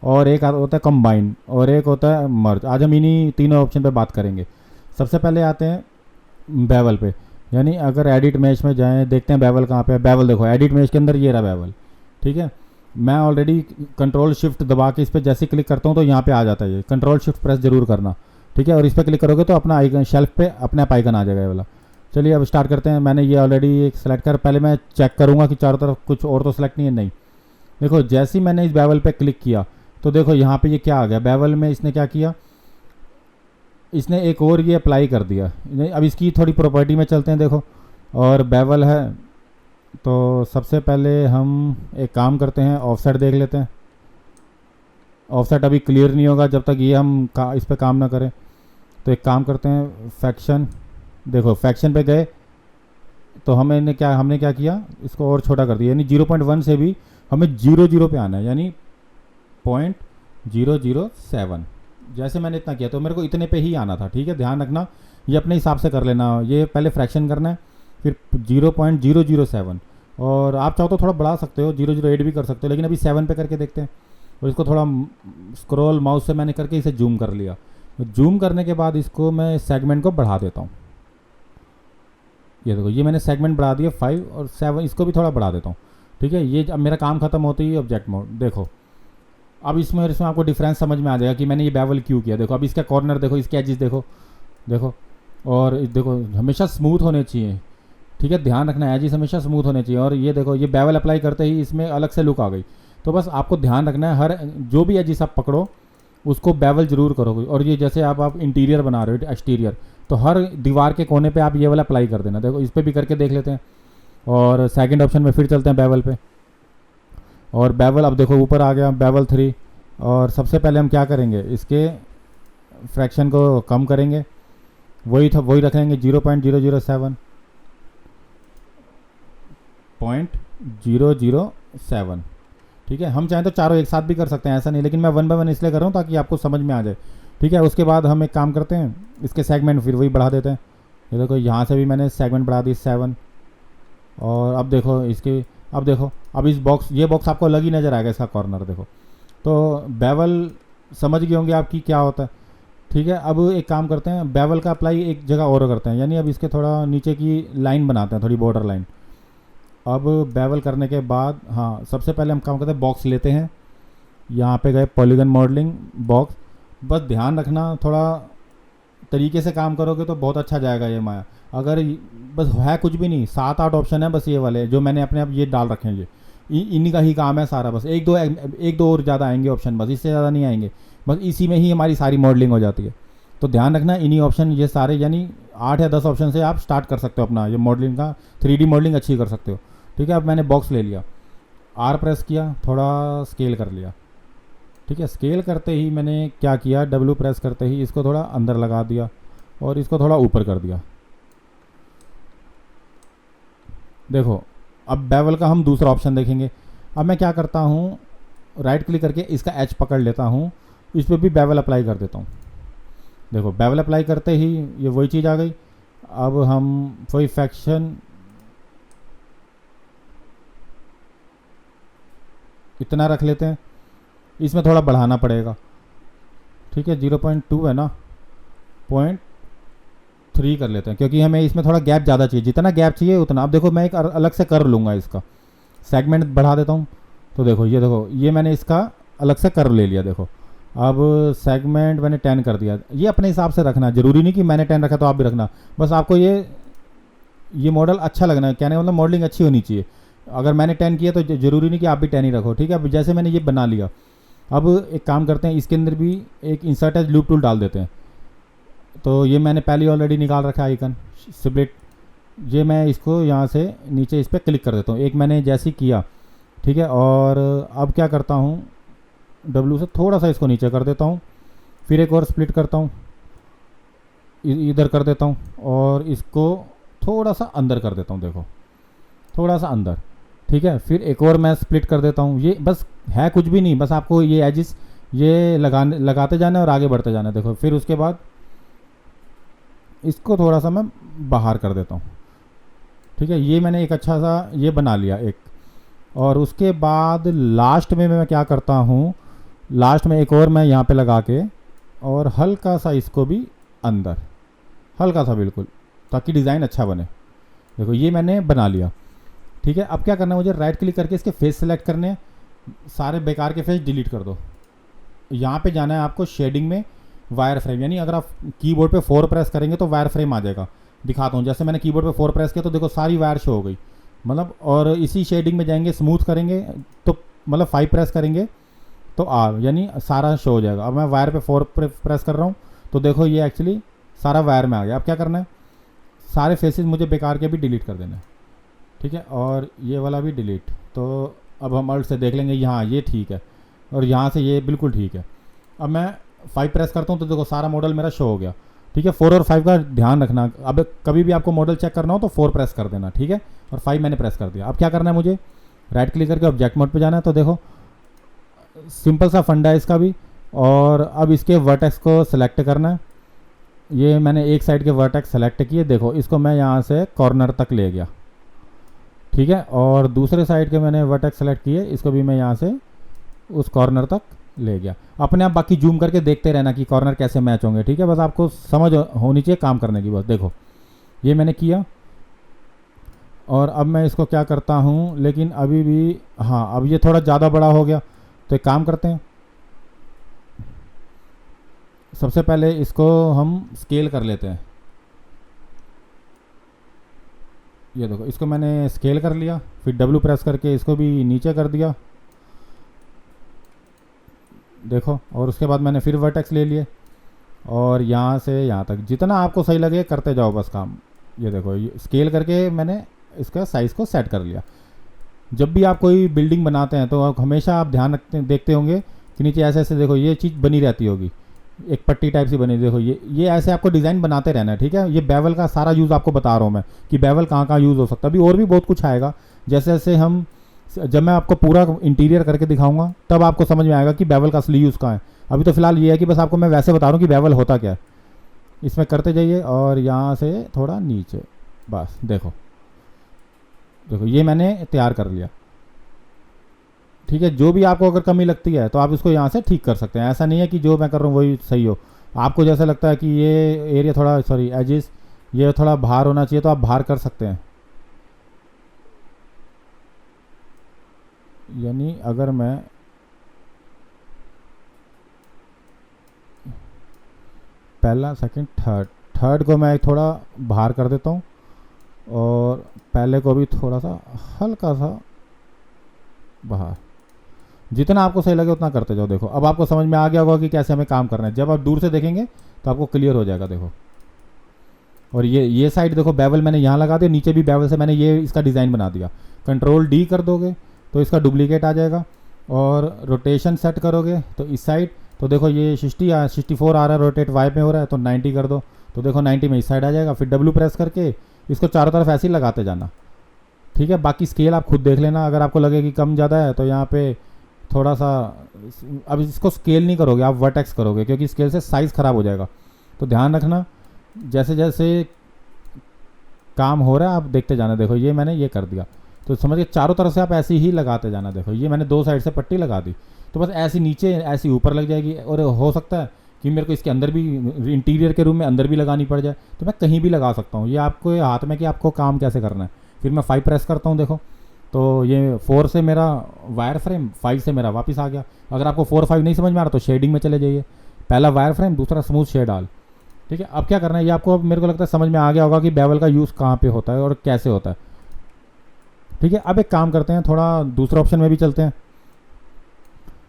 और एक होता है कंबाइन और एक होता है मर्ज। आज हम इन्हीं तीनों ऑप्शन पे बात करेंगे। सबसे पहले आते हैं बेवल पे, यानी अगर एडिट मैच में जाएं, देखते हैं बेवल कहाँ पे है। बेवल देखो एडिट मैच के अंदर ये रहा बेवल, ठीक है। मैं ऑलरेडी कंट्रोल शिफ्ट दबा के इस पर जैसे क्लिक करता हूँ तो यहाँ पे आ जाता है। ये कंट्रोल शिफ्ट प्रेस जरूर करना, ठीक है। और इस पर क्लिक करोगे तो अपना आइकन शेल्फ पे अपने आप आइकन आ जाएगा ये वाला। चलिए अब स्टार्ट करते हैं। मैंने ये ऑलरेडी एक सेलेक्ट कर, पहले मैं चेक करूँगा कि चारों तरफ कुछ और तो सेलेक्ट नहीं है। नहीं, देखो जैसे ही मैंने इस बेवल पे क्लिक किया तो देखो यहाँ पे ये क्या आ गया। बेवल में इसने क्या किया, इसने एक और ये अप्लाई कर दिया। अब इसकी थोड़ी प्रॉपर्टी में चलते हैं। देखो और बेवल है तो सबसे पहले हम एक काम करते हैं, ऑफसेट देख लेते हैं। ऑफसेट अभी क्लियर नहीं होगा जब तक ये हम इस पे काम ना करें। तो एक काम करते हैं, फैक्शन, देखो फैक्शन पे गए तो हमने क्या किया, इसको और छोटा कर दिया। यानी 0.1 से भी हमें 0 पे आना है, यानी 0.007। जैसे मैंने इतना किया तो मेरे को इतने पे ही आना था, ठीक है। ध्यान रखना ये अपने हिसाब से कर लेना। ये पहले फ्रैक्शन करना है, फिर 0.007 और आप चाहो तो थोड़ा बढ़ा सकते हो, 008 भी कर सकते हो, लेकिन अभी 7 पे करके देखते हैं। और इसको थोड़ा स्क्रॉल माउस से मैंने करके इसे जूम कर लिया। जूम करने के बाद इसको मैं सेगमेंट को बढ़ा देता हूँ। ये देखो ये मैंने सेगमेंट बढ़ा दिया 5 और 7, इसको भी थोड़ा बढ़ा देता हूँ, ठीक है। ये अब मेरा काम खत्म होते ही ऑब्जेक्ट मोड देखो। अब इसमें आपको डिफरेंस समझ में आ जाएगा कि मैंने ये बेवल क्यों किया। देखो अब इसका कॉर्नर देखो, इसके एजेस देखो, देखो और देखो हमेशा स्मूथ होने चाहिए, ठीक है। ध्यान रखना एजेस हमेशा स्मूथ होने चाहिए। और ये देखो ये बेवल अप्लाई करते ही इसमें अलग से लुक आ गई। तो बस आपको ध्यान रखना है, हर जो भी एजेस आप पकड़ो उसको बेवल जरूर करोगे। और ये जैसे आप इंटीरियर बना रहे हो, एक्सटीरियर, तो हर दीवार के कोने पे आप ये वाला अप्लाई कर देना। देखो इस पर भी करके देख लेते हैं। और सेकंड ऑप्शन में फिर चलते हैं बेवल पे। और बेवल अब देखो ऊपर आ गया बेवल 3। और सबसे पहले हम क्या करेंगे, इसके फ्रैक्शन को कम करेंगे, वही रखेंगे 0.007, ठीक है। हम चाहें तो चारों एक साथ भी कर सकते हैं, ऐसा नहीं, लेकिन मैं 1 बाय 1 इसलिए कर रहा हूँ ताकि आपको समझ में आ जाए, ठीक है। उसके बाद हम एक काम करते हैं, इसके सेगमेंट फिर वही बढ़ा देते हैं। ये देखो यहाँ से भी मैंने सेगमेंट बढ़ा दी 7। और अब देखो अब इस बॉक्स, ये बॉक्स आपको अलग ही नज़र आएगा, इसका कॉर्नर देखो। तो बेवल समझ गए होंगे आपकी क्या होता है, ठीक है। अब एक काम करते हैं, बेवल का अप्लाई एक जगह और करते हैं, यानी अब इसके थोड़ा नीचे की लाइन बनाते हैं, थोड़ी बॉर्डर लाइन। अब बेवल करने के बाद हाँ सबसे पहले हम काम करते हैं, बॉक्स लेते हैं, यहाँ पे गए पॉलीगन मॉडलिंग बॉक्स। बस ध्यान रखना थोड़ा तरीके से काम करोगे तो बहुत अच्छा जाएगा ये माया। अगर बस है कुछ भी नहीं, 7-8 ऑप्शन है बस ये वाले जो मैंने अपने आप ये डाल रखे हैं। ये इन्हीं का ही काम है सारा। बस एक दो और ज़्यादा आएंगे ऑप्शन, बस इससे ज़्यादा नहीं आएंगे। बस इसी में ही हमारी सारी मॉडलिंग हो जाती है। तो ध्यान रखना इन्हीं ऑप्शन ये सारे, यानी 8 या 10 ऑप्शन से आप स्टार्ट कर सकते हो अपना ये मॉडलिंग का, 3D मॉडलिंग अच्छी कर सकते हो, ठीक है। अब मैंने बॉक्स ले लिया, R प्रेस किया, थोड़ा स्केल कर लिया, ठीक है। स्केल करते ही मैंने क्या किया, W प्रेस करते ही इसको थोड़ा अंदर लगा दिया और इसको थोड़ा ऊपर कर दिया। देखो अब बेवल का हम दूसरा ऑप्शन देखेंगे। अब मैं क्या करता हूँ, राइट क्लिक करके इसका H पकड़ लेता हूँ, इस पर भी बेवल अप्लाई कर देता हूँ। देखो बेवल अप्लाई करते ही ये वही चीज़ आ गई। अब हम वही फैक्शन इतना रख लेते हैं, इसमें थोड़ा बढ़ाना पड़ेगा, ठीक है। 0.2 है ना, 0.3 कर लेते हैं, क्योंकि हमें इसमें थोड़ा गैप ज़्यादा चाहिए, जितना गैप चाहिए उतना। अब देखो मैं एक अलग से कर लूँगा, इसका सेगमेंट बढ़ा देता हूँ। तो देखो ये मैंने इसका अलग से कर ले लिया। देखो अब सेगमेंट मैंने 10 कर दिया। ये अपने हिसाब से रखना, जरूरी नहीं कि मैंने 10 रखा तो आप भी रखना। बस आपको ये मॉडल अच्छा लगना है, कहने का मतलब मॉडलिंग अच्छी होनी चाहिए। अगर मैंने 10 किया तो जरूरी नहीं कि आप भी 10 ही रखो, ठीक है। अब जैसे मैंने ये बना लिया, अब एक काम करते हैं, इसके अंदर भी एक इंसर्ट एज लूप टूल डाल देते हैं। तो ये मैंने पहले ऑलरेडी निकाल रखा है आइकन स्प्लिट। ये मैं इसको यहाँ से नीचे इस पर क्लिक कर देता हूँ, एक मैंने जैसे किया, ठीक है। और अब क्या करता हूँ, W से थोड़ा सा इसको नीचे कर देता हूँ, फिर एक और स्प्लिट करता हूँ, इधर कर देता हूँ और इसको थोड़ा सा अंदर कर देता हूँ, देखो थोड़ा सा अंदर। ठीक है, फिर एक और मैं स्प्लिट कर देता हूँ। ये बस है कुछ भी नहीं, बस आपको ये एजिस ये लगाते जाना है और आगे बढ़ते जाना है। देखो फिर उसके बाद इसको थोड़ा सा मैं बाहर कर देता हूँ। ठीक है, ये मैंने एक अच्छा सा ये बना लिया एक। और उसके बाद लास्ट में मैं क्या करता हूँ, लास्ट में एक और मैं यहाँ पे लगा के और हल्का सा इसको भी अंदर, हल्का सा बिल्कुल, ताकि डिज़ाइन अच्छा बने। देखो ये मैंने बना लिया। ठीक है, अब क्या करना है, मुझे राइट क्लिक करके इसके फेस सेलेक्ट करने हैं, सारे बेकार के फेस डिलीट कर दो। यहाँ पे जाना है आपको शेडिंग में, वायर फ्रेम, यानी अगर आप कीबोर्ड पे 4 प्रेस करेंगे तो वायर फ्रेम आ जाएगा। दिखाता हूँ, जैसे मैंने कीबोर्ड पे 4 प्रेस किया तो देखो सारी वायर शो हो गई, मतलब। और इसी शेडिंग में जाएंगे, स्मूथ करेंगे तो मतलब 5 प्रेस करेंगे तो आर, यानी सारा शो हो जाएगा। अब मैं वायर पे 4 प्रेस कर रहा हूँ तो देखो ये एक्चुअली सारा वायर में आ गया। अब क्या करना है, सारे फेसेस मुझे बेकार के भी डिलीट कर देना है। ठीक है, और ये वाला भी डिलीट। तो अब हम अल्ट से देख लेंगे, यहाँ ये ठीक है और यहाँ से ये बिल्कुल ठीक है। अब मैं 5 प्रेस करता हूँ तो देखो सारा मॉडल मेरा शो हो गया। ठीक है, 4 और 5 का ध्यान रखना, अब कभी भी आपको मॉडल चेक करना हो तो 4 प्रेस कर देना। ठीक है, और 5 मैंने प्रेस कर दिया। अब क्या करना है, मुझे राइट क्लिक करके ऑब्जेक्ट मोड पे जाना है। तो देखो सिंपल सा फंडा है इसका भी। और अब इसके वर्टेक्स को सिलेक्ट करना है। ये मैंने एक साइड के वर्टेक्स सेलेक्ट किए, देखो इसको मैं यहाँ से कॉर्नर तक ले गया। ठीक है, और दूसरे साइड के मैंने वर्टेक्स सेलेक्ट किए, इसको भी मैं यहाँ से उस कॉर्नर तक ले गया। अपने आप बाकी जूम करके देखते रहना कि कॉर्नर कैसे मैच होंगे। ठीक है, बस आपको समझ होनी चाहिए काम करने की। बस देखो ये मैंने किया और अब मैं इसको क्या करता हूँ, लेकिन अभी भी हाँ, अब ये थोड़ा ज़्यादा बड़ा हो गया तो एक काम करते हैं, सबसे पहले इसको हम स्केल कर लेते हैं। ये देखो इसको मैंने स्केल कर लिया, फिर डब्ल्यू प्रेस करके इसको भी नीचे कर दिया, देखो। और उसके बाद मैंने फिर वर्टेक्स ले लिए और यहाँ से यहाँ तक जितना आपको सही लगे करते जाओ बस काम। ये देखो ये स्केल करके मैंने इसका साइज़ को सेट कर लिया। जब भी आप कोई बिल्डिंग बनाते हैं तो आप हमेशा आप ध्यान रखते देखते होंगे कि नीचे ऐसे ऐसे देखो ये चीज़ बनी रहती होगी, एक पट्टी टाइप से बनी। देखो ये ऐसे आपको डिज़ाइन बनाते रहना है। ठीक है, ये बेवल का सारा यूज़ आपको बता रहा हूँ मैं कि बेवल कहाँ कहाँ यूज़ हो सकता है। अभी और भी बहुत कुछ आएगा, जैसे जैसे हम जब मैं आपको पूरा इंटीरियर करके दिखाऊंगा तब आपको समझ में आएगा कि बेवल का असली यूज़ कहाँ है। अभी तो फिलहाल ये है कि बस आपको मैं वैसे बता रहा हूँ कि बेवल होता क्या है। इसमें करते जाइए और यहाँ से थोड़ा नीचे, बस देखो देखो ये मैंने तैयार कर लिया। ठीक है, जो भी आपको अगर कमी लगती है तो आप इसको यहाँ से ठीक कर सकते हैं। ऐसा नहीं है कि जो मैं कर रहा हूँ वही सही हो। आपको जैसा लगता है कि ये एरिया थोड़ा एजिस ये थोड़ा बाहर होना चाहिए तो आप बाहर कर सकते हैं। यानी अगर मैं पहला सेकंड थर्ड को मैं थोड़ा बाहर कर देता हूँ और पहले को भी थोड़ा सा हल्का सा बाहर, जितना आपको सही लगे उतना करते जाओ। देखो अब आपको समझ में आ गया होगा कि कैसे हमें काम करना है। जब आप दूर से देखेंगे तो आपको क्लियर हो जाएगा। देखो और ये साइड देखो बेवल मैंने यहाँ लगा दिया, नीचे भी बेवल से मैंने ये इसका डिज़ाइन बना दिया। कंट्रोल डी कर दोगे तो इसका डुप्लीकेट आ जाएगा और रोटेशन सेट करोगे तो इस साइड तो देखो ये 64 आ रहा है, रोटेट वाई पे हो रहा है तो 90 कर दो तो देखो 90 में इस साइड आ जाएगा। फिर डब्ल्यू प्रेस करके इसको चारों तरफ ऐसे ही लगाते जाना। ठीक है, बाकी स्केल आप खुद देख लेना, अगर आपको लगे कि कम ज़्यादा है तो यहाँ पे थोड़ा सा, अब इसको स्केल नहीं करोगे आप वर्टेक्स करोगे क्योंकि स्केल से साइज़ ख़राब हो जाएगा। तो ध्यान रखना जैसे जैसे काम हो रहा है आप देखते जाना। देखो ये मैंने ये कर दिया तो समझिए चारों तरफ से आप ऐसे ही लगाते जाना। देखो ये मैंने 2 साइड से पट्टी लगा दी तो बस ऐसी नीचे ऐसी ऊपर लग जाएगी। और हो सकता है कि मेरे को इसके अंदर भी इंटीरियर के रूम में अंदर भी लगानी पड़ जाए तो मैं कहीं भी लगा सकता हूँ। ये आपको हाथ में कि आपको काम कैसे करना है। फिर मैं 5 प्रेस करता हूँ, देखो तो ये 4 से मेरा वायर फ्रेम, 5 से मेरा वापस आ गया। अगर आपको 4 5 नहीं समझ में आ रहा तो शेडिंग में चले जाइए, पहला वायर फ्रेम दूसरा स्मूथ शेड डाल। ठीक है, अब क्या करना है ये आपको मेरे को लगता है समझ में आ गया होगा कि बेवल का यूज़ कहाँ पे होता है और कैसे होता है। ठीक है, अब एक काम करते हैं, थोड़ा दूसरा ऑप्शन में भी चलते हैं।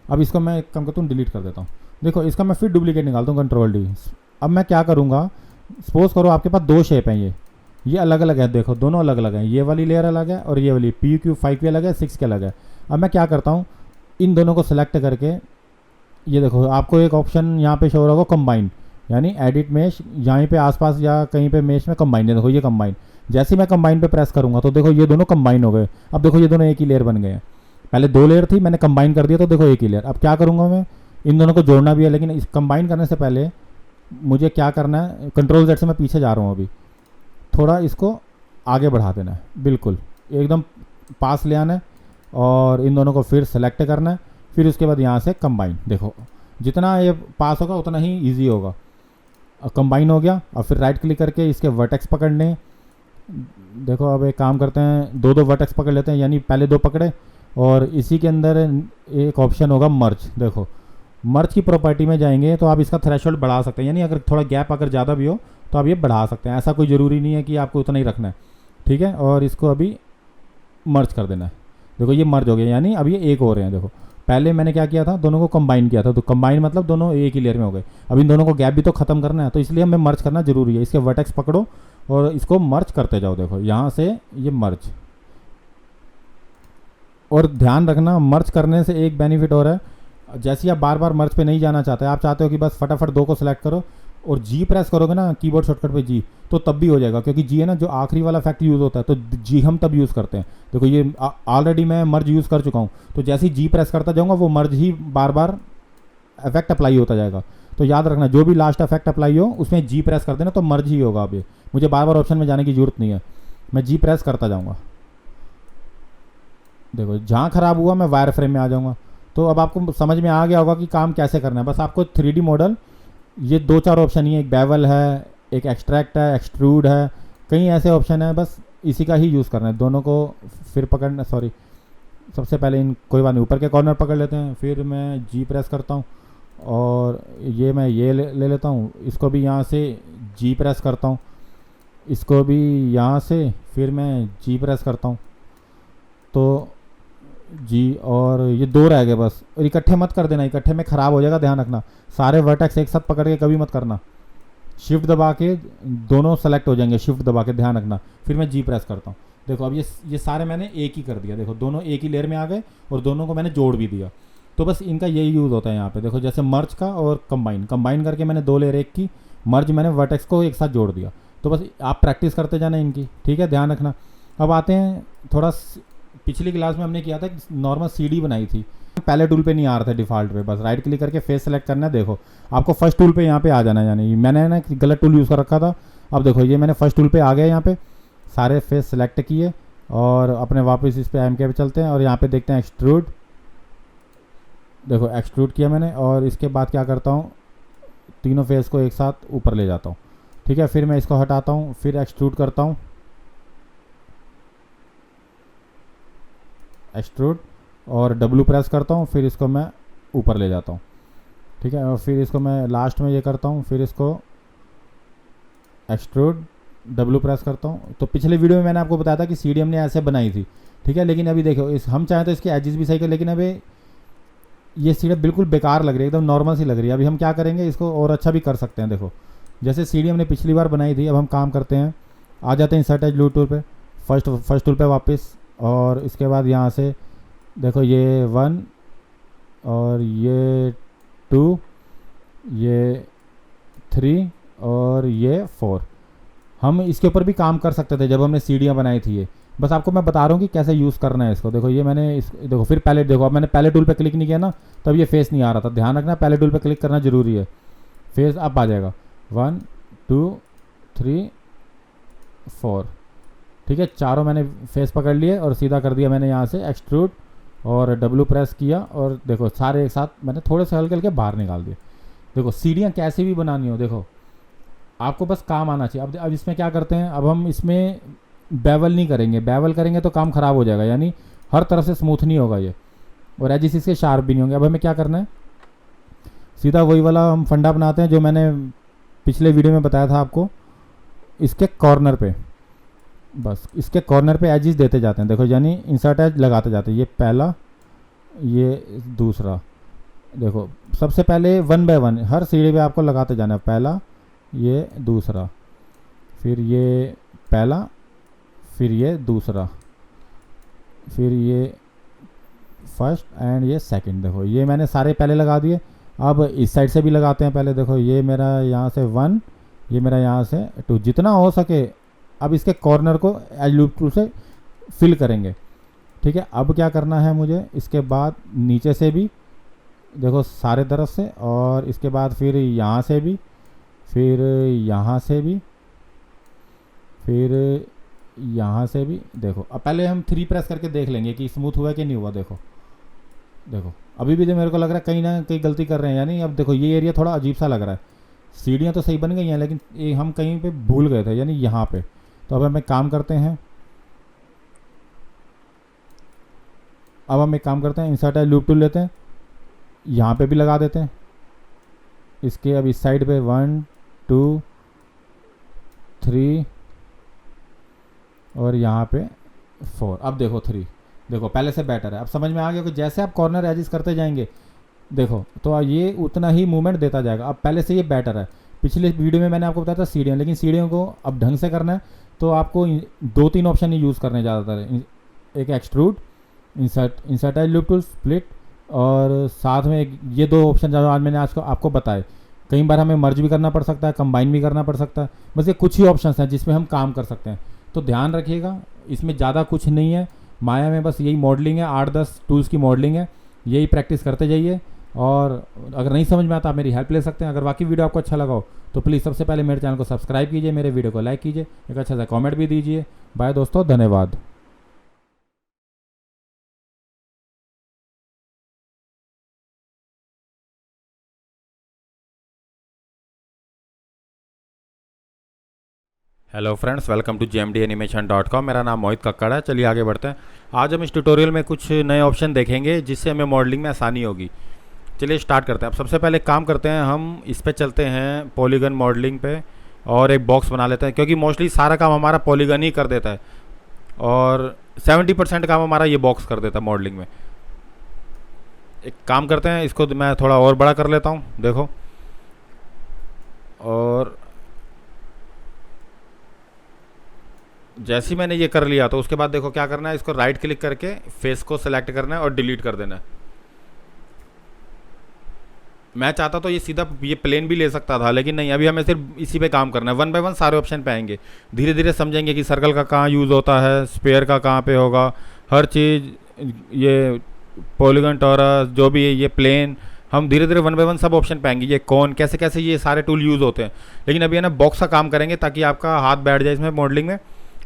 अब इसको मैं एक काम करता हूँ डिलीट कर देता हूँ। देखो इसका मैं फिर डुप्लीकेट निकालता हूँ, कंट्रोल डी। अब मैं क्या करूँगा, सपोज करो आपके पास 2 शेप हैं, ये अलग अलग है। देखो दोनों अलग अलग हैं, ये वाली लेयर अलग है और ये वाली PQ5 की अलग है, 6 की अलग है। अब मैं क्या करता हूँ, इन दोनों को सिलेक्ट करके ये देखो आपको एक ऑप्शन यहाँ पे शो हो रहा होगा कंबाइन, यानी एडिट मेश, यहीं पे आसपास या कहीं पे मेश में कंबाइन है, देखो ये कंबाइन। जैसे ही मैं कंबाइन पे प्रेस करूँगा तो देखो ये दोनों कंबाइन हो गए। अब देखो ये दोनों एक ही लेयर बन गए हैं। पहले 2 लेयर थी, मैंने कंबाइन कर दिया तो देखो एक ही लेयर। अब क्या करूँगा मैं, इन दोनों को जोड़ना भी है, लेकिन इस कंबाइन करने से पहले मुझे क्या करना है, कंट्रोल Z से मैं पीछे जा रहा हूँ अभी, थोड़ा इसको आगे बढ़ा देना है, बिल्कुल एकदम पास ले आना है और इन दोनों को फिर सेलेक्ट करना है। फिर उसके बाद यहाँ से कंबाइन, देखो जितना ये पास होगा उतना ही ईजी होगा। कंबाइन हो गया। अब फिर राइट क्लिक करके इसके वर्टेक्स पकड़ने, देखो अब एक काम करते हैं, 2 वर्टेक्स पकड़ लेते हैं, यानी पहले 2 पकड़े और इसी के अंदर एक ऑप्शन होगा मर्ज। देखो मर्ज की प्रॉपर्टी में जाएंगे तो आप इसका थ्रेशोल्ड बढ़ा सकते हैं, यानी अगर थोड़ा गैप अगर ज़्यादा भी हो तो आप ये बढ़ा सकते हैं, ऐसा कोई ज़रूरी नहीं है कि आपको उतना ही रखना है, ठीक है। और इसको अभी मर्ज कर देना है। देखो ये मर्ज हो गया, यानी अब ये एक हो रहे हैं। देखो पहले मैंने क्या किया था, दोनों को कंबाइन किया था, तो कंबाइन मतलब दोनों एक ही लेयर में हो गए। अब इन दोनों को गैप भी तो खत्म करना है, तो इसलिए हमें मर्ज करना जरूरी है। इसके वर्टेक्स पकड़ो और इसको मर्ज करते जाओ। देखो यहाँ से ये मर्ज, और ध्यान रखना मर्ज करने से एक बेनिफिट और है, जैसे आप बार बार मर्ज पे नहीं जाना चाहते, आप चाहते हो कि बस फटाफट 2 को सिलेक्ट करो और जी प्रेस करोगे ना कीबोर्ड शॉर्टकट पे जी, तो तब भी हो जाएगा, क्योंकि जी है ना जो आखिरी वाला इफेक्ट यूज़ होता है, तो जी हम तब यूज़ करते हैं। देखो ये ऑलरेडी मैं मर्ज यूज़ कर चुका हूँ, तो जैसे ही जी प्रेस करता जाऊँगा वो मर्ज ही बार बार इफेक्ट अप्लाई होता जाएगा। तो याद रखना जो भी लास्ट इफेक्ट अप्लाई हो उसमें जी प्रेस कर देना, तो मर्ज ही होगा। अब ये मुझे बार बार ऑप्शन में जाने की जरूरत नहीं है, मैं जी प्रेस करता जाऊँगा। देखो जहाँ ख़राब हुआ मैं वायर फ्रेम में आ जाऊँगा। तो अब आपको समझ में आ गया होगा कि काम कैसे करना है। बस आपको 3D मॉडल, ये 2-4 ऑप्शन ही है, एक बेवल है, एक एक्सट्रैक्ट है, एक्सट्रूड है, कई ऐसे ऑप्शन है, बस इसी का ही यूज़ करना है। दोनों को फिर पकड़ना, सॉरी सबसे पहले इन कोई बात नहीं ऊपर के कॉर्नर पकड़ लेते हैं, फिर मैं जी प्रेस करता हूँ और ये मैं ये ले लेता हूँ, इसको भी यहाँ से जी प्रेस करता हूँ, इसको भी यहाँ से फिर मैं जी प्रेस करता हूँ, तो जी, और ये 2 रह गए बस। और इकट्ठे मत कर देना, इकट्ठे में ख़राब हो जाएगा, ध्यान रखना। सारे वर्टेक्स एक साथ पकड़ के कभी मत करना, शिफ्ट दबा के दोनों सेलेक्ट हो जाएंगे, शिफ्ट दबा के, ध्यान रखना। फिर मैं जी प्रेस करता हूँ। देखो अब ये सारे मैंने एक ही कर दिया, देखो दोनों एक ही लेयर में आ गए और दोनों को मैंने जोड़ भी दिया। तो बस इनका यही यूज़ होता है यहाँ पे। देखो जैसे मर्ज का और कंबाइन करके मैंने 2 लेयर एक की, मर्ज मैंने वर्टेक्स को एक साथ जोड़ दिया। तो बस आप प्रैक्टिस करते जाना इनकी, ठीक है, ध्यान रखना। अब आते हैं थोड़ा, पिछली क्लास में हमने किया था नॉर्मल सीडी बनाई थी, पहले टूल पे नहीं आ रहा था डिफ़ॉल्ट पे, बस राइट क्लिक करके फेस सेलेक्ट करना है। देखो आपको फर्स्ट टूल पे यहाँ पे आ जाना है, यानी मैंने ना गलत टूल यूज़ कर रखा था। अब देखो ये मैंने फर्स्ट टूल पे आ गया, यहाँ पे सारे फेस सेलेक्ट किए और अपने वापस इस पे एमके पे चलते हैं और यहाँ पे देखते हैं एक्सट्रूड। देखो एक्सट्रूड किया मैंने और इसके बाद क्या करता हूँ, तीनों फेस को एक साथ ऊपर ले जाता हूँ, ठीक है। फिर मैं इसको हटाता हूँ, फिर एक्सट्रूड करता हूँ, एक्सट्रूड और डब्लू प्रेस करता हूँ, फिर इसको मैं ऊपर ले जाता हूँ, ठीक है। और फिर इसको मैं लास्ट में ये करता हूँ, फिर इसको एक्सट्रूड डब्लू प्रेस करता हूँ। तो पिछले वीडियो में मैंने आपको बताया था कि सीडी हमने ऐसे बनाई थी, ठीक है। लेकिन अभी देखो इस हम चाहें तो इसके एजेस भी सही कर, लेकिन अभी ये सीडी बिल्कुल बेकार लग रही है, एकदम नॉर्मल सी लग रही है। अभी हम क्या करेंगे, इसको और अच्छा भी कर सकते हैं। देखो जैसे सीडी हमने पिछली बार बनाई थी, अब हम काम करते हैं, आ जाते हैं इंसर्ट एज लूट टूल पे, फर्स्ट टूल पे वापस, और इसके बाद यहाँ से देखो ये 1 और ये 2, ये 3 और ये 4, हम इसके ऊपर भी काम कर सकते थे जब हमने सीढ़ियाँ बनाई थी। ये बस आपको मैं बता रहा हूँ कि कैसे यूज़ करना है इसको। देखो ये मैंने देखो फिर पहले देखो, अब मैंने पहले टूल पे क्लिक नहीं किया ना, तब ये फेस नहीं आ रहा था। ध्यान रखना पहले टूल पे क्लिक करना जरूरी है, फेस अब आ जाएगा। 1 2 3 4, ठीक है। चारों मैंने फेस पकड़ लिए और सीधा कर दिया मैंने यहाँ से एक्सट्रूड और डब्लू प्रेस किया और देखो सारे एक साथ मैंने थोड़े से हल्के हल्के बाहर निकाल दिए। देखो सीढ़ियाँ कैसे भी बनानी हो, देखो आपको बस काम आना चाहिए। अब इसमें क्या करते हैं, अब हम इसमें बेवल नहीं करेंगे, बेवल करेंगे तो काम ख़राब हो जाएगा, यानी हर तरफ से स्मूथ नहीं होगा ये, और एजिस इसके शार्प भी नहीं होंगे। अब हमें क्या करना है, सीधा वही वाला हम फंडा बनाते हैं जो मैंने पिछले वीडियो में बताया था आपको। इसके कॉर्नर पे, बस इसके कॉर्नर पे एजिस देते जाते हैं। देखो यानी इंसर्ट एज लगाते जाते हैं, ये पहला ये दूसरा। देखो सबसे पहले 1 बाय 1 हर सीढ़ी पे आपको लगाते जाना है, पहला ये दूसरा, फिर ये पहला, फिर ये दूसरा, फिर ये फर्स्ट एंड ये सेकंड। देखो ये मैंने सारे पहले लगा दिए, अब इस साइड से भी लगाते हैं पहले। देखो ये मेरा यहाँ से 1, ये मेरा यहाँ से 2, जितना हो सके अब इसके कॉर्नर को एज लूप टूल से फिल करेंगे। ठीक है, अब क्या करना है मुझे, इसके बाद नीचे से भी देखो सारे तरफ से, और इसके बाद फिर यहाँ से भी, फिर यहाँ से भी, फिर यहाँ से भी। देखो अब पहले हम 3 प्रेस करके देख लेंगे कि स्मूथ हुआ कि नहीं हुआ। देखो देखो अभी भी मेरे को लग रहा है कहीं ना कहीं गलती कर रहे हैं, यानी अब देखो ये एरिया थोड़ा अजीब सा लग रहा है। सीढ़ियाँ तो सही बन गई हैं लेकिन ये हम कहीं पे भूल गए थे, यानी यहाँ पे। तो अब हम एक काम करते हैं, इंसर्ट लूप टूल लेते हैं, यहाँ पे भी लगा देते हैं इसके। अब इस साइड पे 1 2 3 और यहाँ पे 4। अब देखो 3, देखो पहले से बेटर है। अब समझ में आ गया कि जैसे आप कॉर्नर एजिस करते जाएंगे देखो तो ये उतना ही मूवमेंट देता जाएगा। अब पहले से ये बेटर है। पिछले वीडियो में मैंने आपको बताया था सीढ़ियाँ, लेकिन सीढ़ियों को अब ढंग से करना है तो आपको 2-3 ऑप्शन ही यूज़ करने ज़्यादातर। एक extrude, insert loop tool, split, और साथ में ये 2 ऑप्शन जो आज मैंने आपको बताए। कई बार हमें मर्ज भी करना पड़ सकता है, कंबाइन भी करना पड़ सकता है। बस ये कुछ ही ऑप्शन हैं जिसमें हम काम कर सकते हैं, तो ध्यान रखिएगा। इसमें ज़्यादा कुछ नहीं है माया में, बस यही मॉडलिंग है, 8-10 टूल्स की मॉडलिंग है। यही प्रैक्टिस करते जाइए, और अगर नहीं समझ में आता आप मेरी हेल्प ले सकते हैं। अगर बाकी वीडियो आपको अच्छा लगा हो तो प्लीज़ सबसे पहले मेरे चैनल को सब्सक्राइब कीजिए, मेरे वीडियो को लाइक कीजिए, एक अच्छा सा कमेंट भी दीजिए। बाय दोस्तों, धन्यवाद। Hello friends, welcome to gmdanimation.com। मेरा नाम मोहित कक्कड़ है। चलिए आगे बढ़ते हैं। आज हम इस ट्यूटोरियल में कुछ नए ऑप्शन देखेंगे जिससे हमें मॉडलिंग में आसानी होगी। चलिए स्टार्ट करते हैं। अब सबसे पहले काम करते हैं, हम इस पे चलते हैं पॉलीगन मॉडलिंग पे, और एक बॉक्स बना लेते हैं, क्योंकि मोस्टली सारा काम हमारा पॉलीगन ही कर देता है और 70% काम हमारा ये बॉक्स कर देता है मॉडलिंग में। एक काम करते हैं, इसको मैं थोड़ा और बड़ा कर लेता हूँ। देखो, और जैसे ही मैंने ये कर लिया तो उसके बाद देखो क्या करना है, इसको राइट क्लिक करके फेस को सिलेक्ट करना है और डिलीट कर देना है। मैं चाहता तो ये सीधा ये प्लेन भी ले सकता था, लेकिन नहीं, अभी हमें सिर्फ इसी पे काम करना है। 1 बाय 1 सारे ऑप्शन पे आएंगे, धीरे धीरे समझेंगे कि सर्कल का कहाँ यूज़ होता है, स्पेयर का कहाँ पे होगा, हर चीज़, ये पॉलीगन, टॉरस, जो भी है, ये प्लेन, हम धीरे धीरे 1 बाय 1 सब ऑप्शन पाएंगे। ये कौन, कैसे कैसे ये सारे टूल यूज़ होते हैं। लेकिन अभी है ना बॉक्स का काम करेंगे ताकि आपका हाथ बैठ जाए इसमें मॉडलिंग में,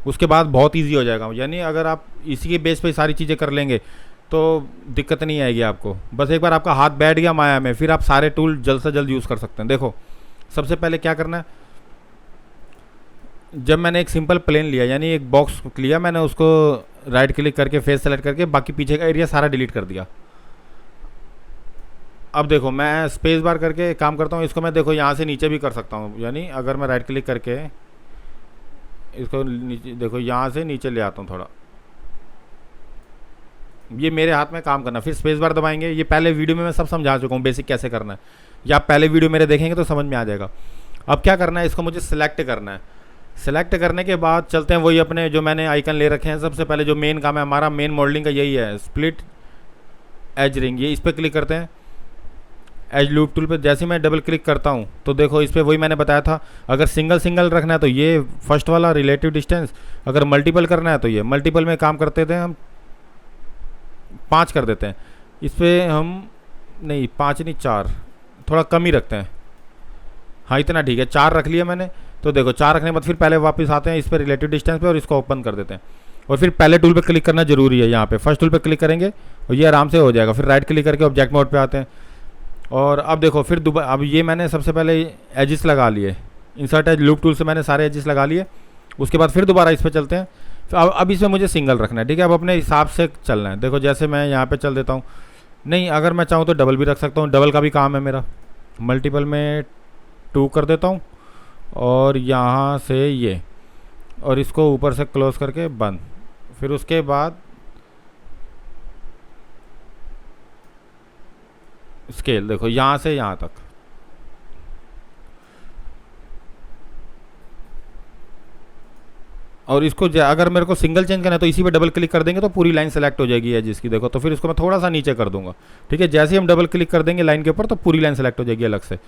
उसके बाद बहुत इजी हो जाएगा। यानी अगर आप इसी के बेस पे सारी चीज़ें कर लेंगे तो दिक्कत नहीं आएगी आपको। बस एक बार आपका हाथ बैठ गया माया में, फिर आप सारे टूल जल्द से जल्द यूज़ कर सकते हैं। देखो सबसे पहले क्या करना है, जब मैंने एक सिंपल प्लेन लिया, यानी एक बॉक्स लिया, मैंने उसको राइट क्लिक करके फेस सेलेक्ट करके बाकी पीछे का एरिया सारा डिलीट कर दिया। अब देखो मैं स्पेस बार करके काम करता हूँ, इसको मैं देखो यहाँ से नीचे भी कर सकता हूँ। यानी अगर मैं राइट क्लिक करके इसको नीचे, देखो यहाँ से नीचे ले आता हूँ थोड़ा, ये मेरे हाथ में काम करना। फिर स्पेस बार दबाएंगे। ये पहले वीडियो में मैं सब समझा चुका हूँ बेसिक कैसे करना है, या आप पहले वीडियो मेरे देखेंगे तो समझ में आ जाएगा। अब क्या करना है, इसको मुझे सिलेक्ट करना है। सिलेक्ट करने के बाद चलते हैं वही अपने जो मैंने आइकन ले रखे हैं। सबसे पहले जो मेन काम है हमारा, मेन मॉडलिंग का यही है, स्प्लिट एज रिंग। ये इस पर क्लिक करते हैं, एज लूप टूल पे जैसे मैं डबल क्लिक करता हूँ तो देखो इस पर वही मैंने बताया था। अगर सिंगल सिंगल रखना है तो ये फर्स्ट वाला रिलेटिव डिस्टेंस, अगर मल्टीपल करना है तो ये मल्टीपल में काम करते थे हम 5 कर देते हैं। इस पर हम नहीं 5 नहीं 4, थोड़ा कम ही रखते हैं। हाँ इतना ठीक है, 4 रख लिया मैंने। तो देखो 4 रखने के बाद फिर पहले वापस आते हैं इस पर रिलेटिव डिस्टेंस पे और इसको ओपन कर देते हैं। और फिर पहले टूल पे क्लिक करना जरूरी है। यहाँ पे फर्स्ट टूल पे क्लिक करेंगे और ये आराम से हो जाएगा। फिर राइट क्लिक करके ऑब्जेक्ट मोड पे आते हैं, और अब देखो फिर दोबारा, अब ये मैंने सबसे पहले एजिस लगा लिए, इंसर्ट एज लूप टूल से मैंने सारे एजिस लगा लिए। उसके बाद फिर दोबारा इस पर चलते हैं। तो अब इसमें मुझे सिंगल रखना है, ठीक है। अब अपने हिसाब से चलना है। देखो जैसे मैं यहाँ पे चल देता हूँ, नहीं अगर मैं चाहूँ तो डबल भी रख सकता हूँ, डबल का भी काम है मेरा। मल्टीपल में 2 कर देता हूँ, और यहाँ से ये, और इसको ऊपर से क्लोज करके बंद। फिर उसके बाद स्केल, देखो यहाँ से यहाँ तक, और इसको अगर मेरे को सिंगल चेंज करना है तो इसी पे डबल क्लिक कर देंगे तो पूरी लाइन सेलेक्ट हो जाएगी एज इसकी। देखो तो फिर इसको मैं थोड़ा सा नीचे कर दूंगा, ठीक है। जैसे ही हम डबल क्लिक कर देंगे लाइन के ऊपर तो पूरी लाइन सेलेक्ट हो जाएगी अलग से।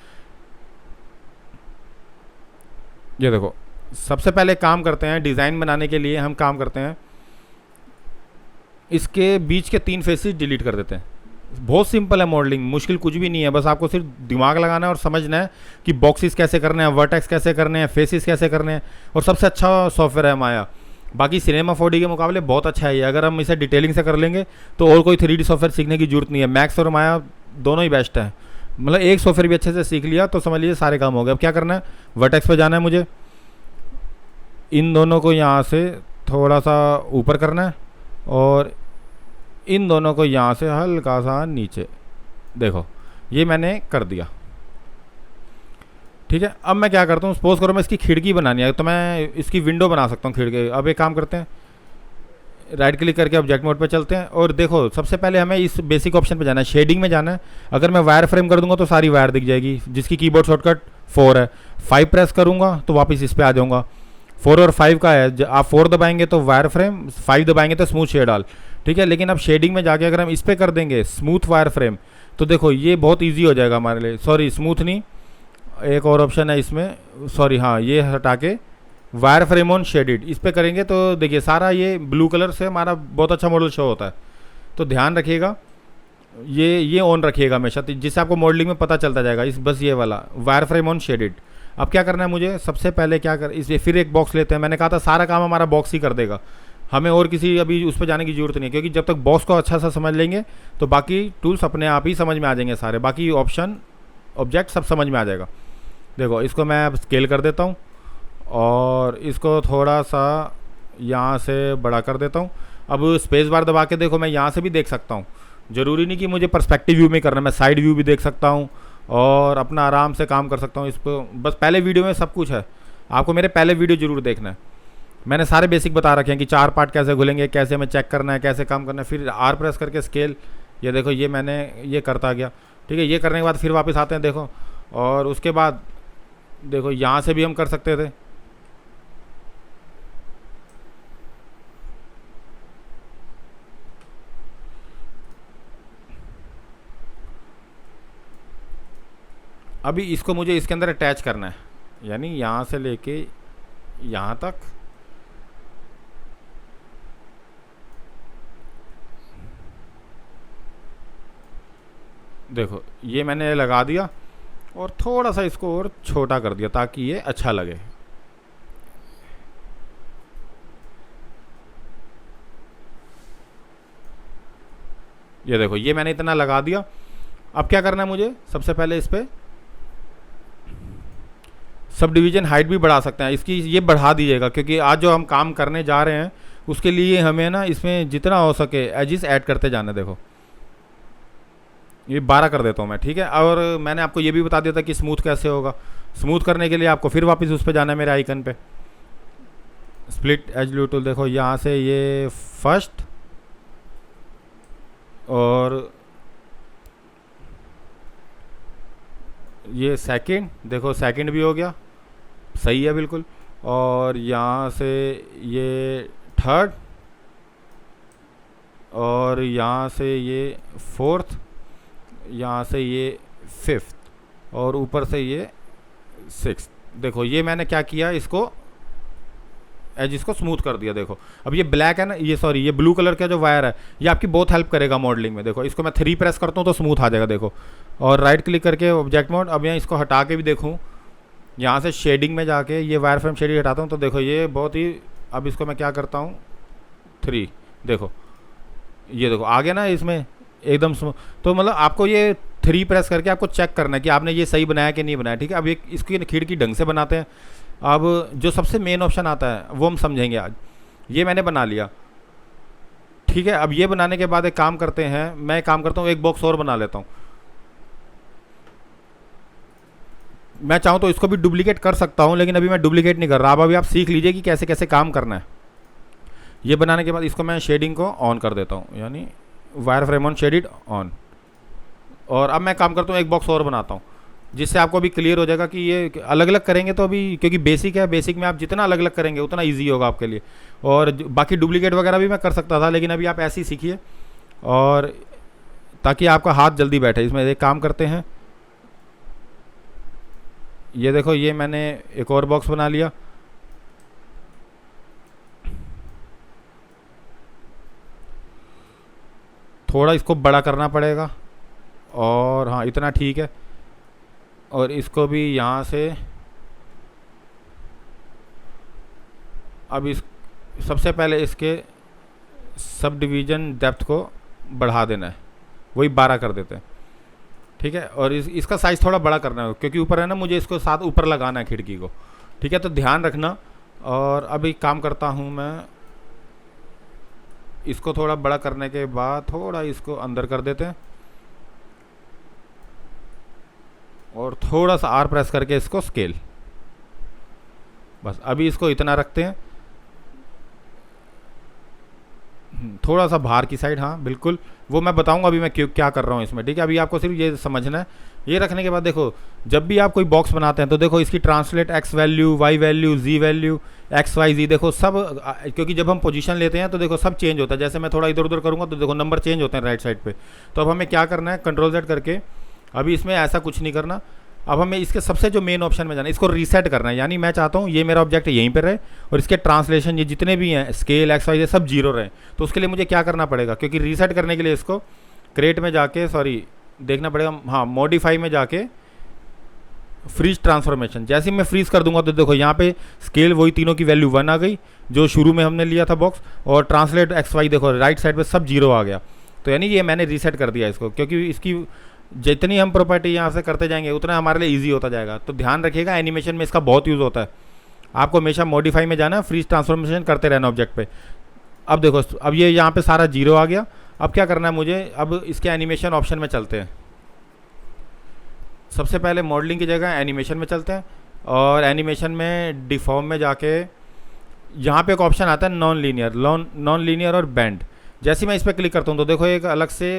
ये देखो, सबसे पहले काम करते हैं डिज़ाइन बनाने के लिए, हम काम करते हैं इसके बीच के 3 फेसेस डिलीट कर देते हैं। बहुत सिंपल है मॉडलिंग, मुश्किल कुछ भी नहीं है, बस आपको सिर्फ दिमाग लगाना है और समझना है कि बॉक्सेस कैसे करने हैं, वर्टेक्स कैसे करने हैं, फेसेस कैसे करने हैं। और सबसे अच्छा सॉफ्टवेयर है माया, बाकी सिनेमा 4D के मुकाबले बहुत अच्छा है ये। अगर हम इसे डिटेलिंग से कर लेंगे तो और कोई 3D सॉफ्टवेयर सीखने की जरूरत नहीं है। मैक्स और माया दोनों ही बेस्ट है, मतलब एक सॉफ्टवेयर भी अच्छे से सीख लिया तो समझ लीजिए सारे काम हो गए। अब क्या करना है, वर्टेक्स पे जाना है मुझे, इन दोनों को यहाँ से थोड़ा सा ऊपर करना है और इन दोनों को यहाँ से हल्का सा नीचे। देखो ये मैंने कर दिया, ठीक है। अब मैं क्या करता हूँ, सपोज करो मैं इसकी खिड़की बनानी है तो मैं इसकी विंडो बना सकता हूँ खिड़की। अब एक काम करते हैं, राइट क्लिक करके ऑब्जेक्ट मोड पे चलते हैं और देखो सबसे पहले हमें इस बेसिक ऑप्शन पे जाना है, शेडिंग में जाना है। अगर मैं वायर फ्रेम कर दूंगा तो सारी वायर दिख जाएगी, जिसकी कीबोर्ड शॉर्टकट 4 है। 5 प्रेस करूँगा तो वापस इस पर आ जाऊँगा। 4 और 5 का है, आप 4 दबाएंगे तो वायर फ्रेम, 5 दबाएंगे तो स्मूथ शेड ऑल, ठीक है। लेकिन अब शेडिंग में जाके अगर हम इस पर कर देंगे स्मूथ वायर फ्रेम तो देखो ये बहुत ईजी हो जाएगा हमारे लिए। सॉरी स्मूथ नहीं, एक और ऑप्शन है इसमें, सॉरी हाँ, ये हटा के वायर फ्रेम ऑन शेडिड इस पर करेंगे तो देखिए सारा ये ब्लू कलर से हमारा बहुत अच्छा मॉडल शो होता है। तो ध्यान रखिएगा ये ऑन रखिएगा हमेशा, जिससे आपको मॉडलिंग में पता चलता जाएगा। इस बस ये वाला वायर फ्रेम ऑन शेडिड। अब क्या करना है मुझे, सबसे पहले क्या कर, इसे फिर एक बॉक्स लेते हैं। मैंने कहा था सारा काम हमारा बॉक्स ही कर देगा, हमें और किसी अभी उस पर जाने की जरूरत नहीं है, क्योंकि जब तक बॉक्स को अच्छा सा समझ लेंगे तो बाकी टूल्स अपने आप ही समझ में आ जाएंगे सारे, बाकी ऑप्शन ऑब्जेक्ट सब समझ में आ जाएगा। देखो इसको मैं अब स्केल कर देता हूँ और इसको थोड़ा सा यहाँ से बड़ा कर देता हूँ। अब स्पेस बार दबा के देखो मैं यहाँ से भी देख सकता हूँ, ज़रूरी नहीं कि मुझे पर्सपेक्टिव व्यू में करना, मैं साइड व्यू भी देख सकता हूँ और अपना आराम से काम कर सकता हूँ। इसको बस पहले वीडियो में सब कुछ है, आपको मेरे पहले वीडियो ज़रूर देखना है। मैंने सारे बेसिक बता रखे हैं कि 4 पार्ट कैसे खुलेंगे, कैसे हमें चेक करना है, कैसे काम करना है। फिर आर प्रेस करके स्केल, ये देखो ये मैंने ये करता गया, ठीक है। ये करने के बाद फिर वापस आते हैं देखो, और उसके बाद देखो यहाँ से भी हम कर सकते थे। अभी इसको मुझे इसके अंदर अटैच करना है, यानी यहाँ से लेके यहाँ तक। देखो ये मैंने लगा दिया और थोड़ा सा इसको और छोटा कर दिया ताकि ये अच्छा लगे। ये देखो ये मैंने इतना लगा दिया। अब क्या करना है मुझे, सबसे पहले इस पर सब डिवीज़न हाइट भी बढ़ा सकते हैं, इसकी ये बढ़ा दीजिएगा, क्योंकि आज जो हम काम करने जा रहे हैं उसके लिए हमें ना इसमें जितना हो सके एजिस ऐड करते जाना। देखो ये 12 कर देता हूँ मैं, ठीक है। और मैंने आपको ये भी बता दिया था कि स्मूथ कैसे होगा। स्मूथ करने के लिए आपको फिर वापस उस पर जाना है, मेरे आइकन पे स्प्लिट एज ब्लू टूल। देखो यहाँ से ये फर्स्ट और ये सेकंड, देखो सेकंड भी हो गया, सही है बिल्कुल। और यहाँ से ये थर्ड और यहाँ से ये फोर्थ, यहाँ से ये फिफ्थ और ऊपर से ये सिक्स्थ। देखो ये मैंने क्या किया, इसको एज इसको स्मूथ कर दिया। देखो अब ये ब्लैक है ना, ये सॉरी ये ब्लू कलर का जो वायर है ये आपकी बहुत हेल्प करेगा मॉडलिंग में। देखो इसको मैं 3 प्रेस करता हूँ तो स्मूथ आ जाएगा। देखो और राइट क्लिक करके ऑब्जेक्ट मोड, अब यहाँ इसको हटा के भी देखूँ, यहाँ से शेडिंग में जाके ये वायर फ्रेम शेडिंग हटाता हूँ तो देखो ये बहुत ही, अब इसको मैं क्या करता हूँ 3, देखो ये देखो आ गया ना इसमें एकदम स्मूथ। तो मतलब आपको ये 3 प्रेस करके आपको चेक करना है कि आपने ये सही बनाया कि नहीं बनाया, ठीक है। अब एक इसकी खिड़की ढंग से बनाते हैं। अब जो सबसे मेन ऑप्शन आता है वो हम समझेंगे आज। ये मैंने बना लिया, ठीक है। अब ये बनाने के बाद एक काम करते हैं, मैं काम करता हूँ एक बॉक्स और बना लेता हूँ। मैं चाहूँ तो इसको भी डुप्लीकेट कर सकता हूँ, लेकिन अभी मैं डुप्लीकेट नहीं कर रहा। अब अभी आप सीख लीजिए कि कैसे कैसे काम करना है। ये बनाने के बाद इसको मैं शेडिंग को ऑन कर देता हूँ, यानी wire frame on shaded on. और अब मैं काम करता हूँ एक बॉक्स और बनाता हूँ। जिससे आपको अभी क्लियर हो जाएगा कि ये अलग अलग करेंगे तो अभी, क्योंकि बेसिक है, बेसिक में आप जितना अलग अलग करेंगे उतना ईजी होगा आपके लिए। और बाकी डुप्लीकेट वगैरह भी मैं कर सकता था, लेकिन अभी आप ऐसे ही सीखिए, और ताकि आपका हाथ जल्दी बैठे। इसमें एक काम करते हैं, ये देखो ये मैंने एक और बॉक्स बना लिया। थोड़ा इसको बड़ा करना पड़ेगा, और हाँ इतना ठीक है। और इसको भी यहाँ से अब इस सबसे पहले इसके सब डिवीज़न डेप्थ को बढ़ा देना है, वही 12 कर देते हैं, ठीक है। और इसका साइज़ थोड़ा बड़ा करना है, क्योंकि ऊपर है ना, मुझे इसको साथ ऊपर लगाना है खिड़की को, ठीक है। तो ध्यान रखना। और अभी काम करता हूँ मैं, इसको थोड़ा बड़ा करने के बाद थोड़ा इसको अंदर कर देते हैं, और थोड़ा सा आर प्रेस करके इसको स्केल, बस अभी इसको इतना रखते हैं, थोड़ा सा बाहर की साइड, हाँ बिल्कुल, वो मैं बताऊंगा अभी मैं क्यों क्या कर रहा हूँ इसमें, ठीक है। अभी आपको सिर्फ ये समझना है। ये रखने के बाद देखो, जब भी आप कोई बॉक्स बनाते हैं तो देखो इसकी translate x value, y value, z value, x y z, देखो सब, क्योंकि जब हम पोजीशन लेते हैं तो देखो सब चेंज होता है। जैसे मैं थोड़ा इधर उधर करूँगा तो देखो नंबर चेंज होते हैं राइट साइड पे। तो अब हमें क्या करना है, कंट्रोल Z करके, अभी इसमें ऐसा कुछ नहीं करना। अब हमें इसके सबसे जो मेन ऑप्शन में जाना है, इसको रीसेट करना है। यानी मैं चाहता हूँ ये मेरा ऑब्जेक्ट यहीं पर रहे, और इसके ट्रांसलेशन ये जितने भी हैं, स्केल एक्स वाई ये सब जीरो रहे। तो उसके लिए मुझे क्या करना पड़ेगा, क्योंकि रीसेट करने के लिए इसको क्रिएट में जाके, सॉरी देखना पड़ेगा, हाँ मॉडिफाई में जाके फ्रीज ट्रांसफॉर्मेशन, जैसे ही मैं फ्रीज कर दूंगा तो देखो यहाँ पे स्केल वही तीनों की वैल्यू 1 आ गई जो शुरू में हमने लिया था बॉक्स, और ट्रांसलेट एक्स वाई देखो राइट साइड पे सब जीरो आ गया। तो यानी ये मैंने रीसेट कर दिया इसको, क्योंकि इसकी जितनी हम प्रॉपर्टी यहाँ से करते जाएंगे उतना हमारे लिए ईजी होता जाएगा। तो ध्यान रखिएगा, एनिमेशन में इसका बहुत यूज़ होता है। आपको हमेशा मॉडिफाई में जाना, फ्रीज ट्रांसफॉर्मेशन करते रहना ऑब्जेक्ट पे। अब देखो, अब ये यहाँ पे सारा जीरो आ गया। अब क्या करना है मुझे, अब इसके एनिमेशन ऑप्शन में चलते हैं। सबसे पहले मॉडलिंग की जगह एनिमेशन में चलते हैं, और एनिमेशन में डिफॉर्म में जाके यहाँ पे एक ऑप्शन आता है नॉन लीनियर और बेंड। जैसे मैं इस पर क्लिक करता हूँ तो देखो एक अलग से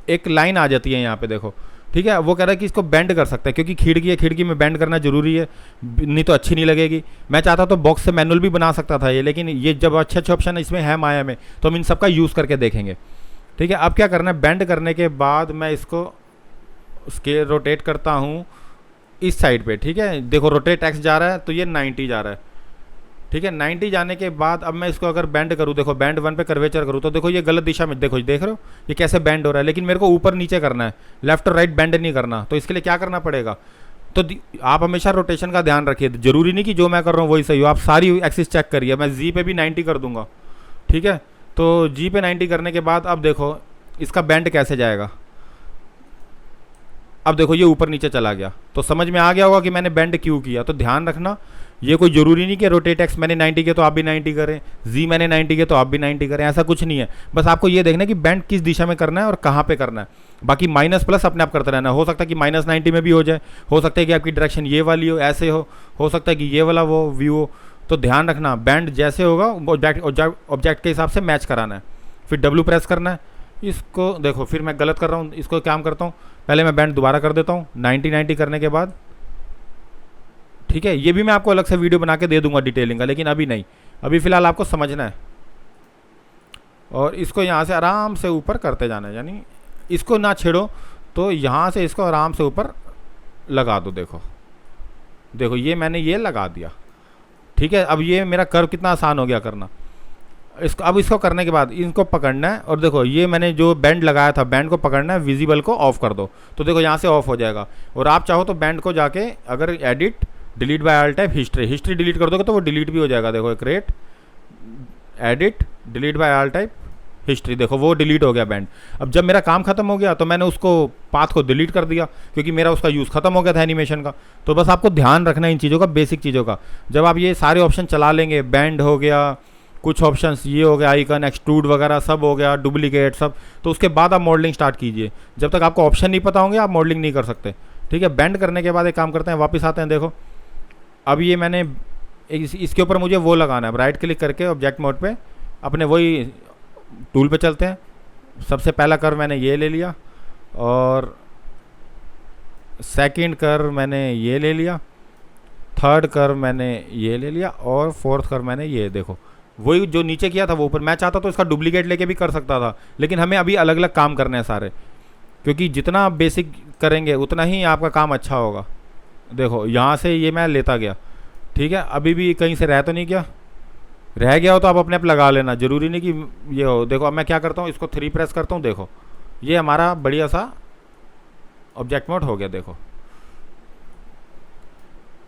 एक लाइन आ जाती है यहाँ पे, देखो ठीक है। वो कह रहा है कि इसको बेंड कर सकते हैं, क्योंकि खिड़की है, खिड़की में बेंड करना जरूरी है, नहीं तो अच्छी नहीं लगेगी। मैं चाहता तो बॉक्स से मैनुअल भी बना सकता था ये, लेकिन ये जब अच्छे अच्छे ऑप्शन इसमें है माया में, तो हम इन सब का यूज़ करके देखेंगे, ठीक है। अब क्या करना है, बेंड करने के बाद मैं इसको स्केल रोटेट करता हूँ इस साइड पे, ठीक है। देखो रोटेट एक्स जा रहा है तो ये 90 जा रहा है, ठीक है। 90 जाने के बाद अब मैं इसको अगर बेंड करूँ, देखो बेंड 1 पे कर्वेचर करूँ तो देखो ये गलत दिशा में, देखो देख रहे हो ये कैसे बेंड हो रहा है। लेकिन मेरे को ऊपर नीचे करना है, लेफ्ट और राइट बेंड नहीं करना। तो इसके लिए क्या करना पड़ेगा, तो आप हमेशा रोटेशन का ध्यान रखिए। जरूरी नहीं कि जो मैं कर रहा हूँ वही सही हो, आप सारी एक्सिस चेक करिए। मैं जी पे भी 90 कर दूंगा, ठीक है। तो जी पे 90 करने के बाद अब देखो इसका बेंड कैसे जाएगा। अब देखो ये ऊपर नीचे चला गया, तो समझ में आ गया होगा कि मैंने बेंड क्यों किया। तो ध्यान रखना, ये कोई ज़रूरी नहीं कि रोटेट एक्स मैंने 90 किया तो आप भी 90 करें, जी मैंने 90 किया तो आप भी 90 करें, ऐसा कुछ नहीं है। बस आपको ये देखना है कि बेंड किस दिशा में करना है और कहाँ पे करना है। बाकी माइनस प्लस अपने आप करते रहना। हो सकता है कि -90 में भी हो जाए, हो सकता है कि आपकी डायरेक्शन ये वाली हो, ऐसे हो सकता है कि ये वाला वो व्यू हो। तो ध्यान रखना, बैंड जैसे होगा ऑब्जेक्ट के हिसाब से मैच कराना है। फिर डब्ल्यू प्रेस करना है। इसको देखो, फिर मैं गलत कर रहा हूँ, इसको काम करता हूँ, पहले मैं बैंड दोबारा कर देता हूँ 90 करने के बाद, ठीक है। ये भी मैं आपको अलग से वीडियो बना के दे दूंगा डिटेलिंग का, लेकिन अभी नहीं, अभी फ़िलहाल आपको समझना है। और इसको यहाँ से आराम से ऊपर करते जाना है, यानी इसको ना छेड़ो, तो यहाँ से इसको आराम से ऊपर लगा दो। देखो देखो ये मैंने ये लगा दिया, ठीक है। अब ये मेरा कर्व कितना आसान हो गया करना। इसको अब इसको करने के बाद इनको पकड़ना है, और देखो ये मैंने जो बैंड लगाया था, बैंड को पकड़ना है, विजिबल को ऑफ कर दो, तो देखो यहाँ से ऑफ हो जाएगा। और आप चाहो तो बैंड को जाके अगर edit delete by all type history delete कर दोगे तो वो डिलीट भी हो जाएगा। देखो create edit delete by all type history, देखो वो डिलीट हो गया बैंड। अब जब मेरा काम खत्म हो गया तो मैंने उसको पाथ को डिलीट कर दिया, क्योंकि मेरा उसका यूज़ खत्म हो गया था एनिमेशन का। तो बस आपको ध्यान रखना है इन चीज़ों का, बेसिक चीज़ों का। जब आप ये सारे ऑप्शन चला लेंगे, बैंड हो गया, कुछ ऑप्शंस ये हो गया, आइकन एक्सट्रूड वगैरह सब हो गया, डुप्लीकेट सब, तो उसके बाद आप मॉडलिंग स्टार्ट कीजिए। जब तक आपको ऑप्शन नहीं पता होंगे आप मॉडलिंग नहीं कर सकते, ठीक है। बैंड करने के बाद एक काम करते हैं, वापस आते हैं। देखो अब ये मैंने इसके ऊपर मुझे वो लगाना है, राइट क्लिक करके ऑब्जेक्ट मोड पे अपने वही टूल पे चलते हैं। सबसे पहला कर्व मैंने ये ले लिया, और सेकंड कर्व मैंने ये ले लिया, थर्ड कर्व मैंने ये ले लिया, और फोर्थ कर्व मैंने ये, देखो वही जो नीचे किया था वो ऊपर। मैं चाहता तो इसका डुप्लीकेट लेके भी कर सकता था, लेकिन हमें अभी अलग अलग काम करने हैं सारे, क्योंकि जितना आप बेसिक करेंगे उतना ही आपका काम अच्छा होगा। देखो यहाँ से ये मैं लेता गया, ठीक है, अभी भी कहीं से रह तो नहीं गया, रह गया हो तो आप अपने आप लगा लेना, ज़रूरी नहीं कि ये हो। देखो अब मैं क्या करता हूँ, इसको 3 प्रेस करता हूँ, देखो ये हमारा बढ़िया सा ऑब्जेक्ट मोड हो गया। देखो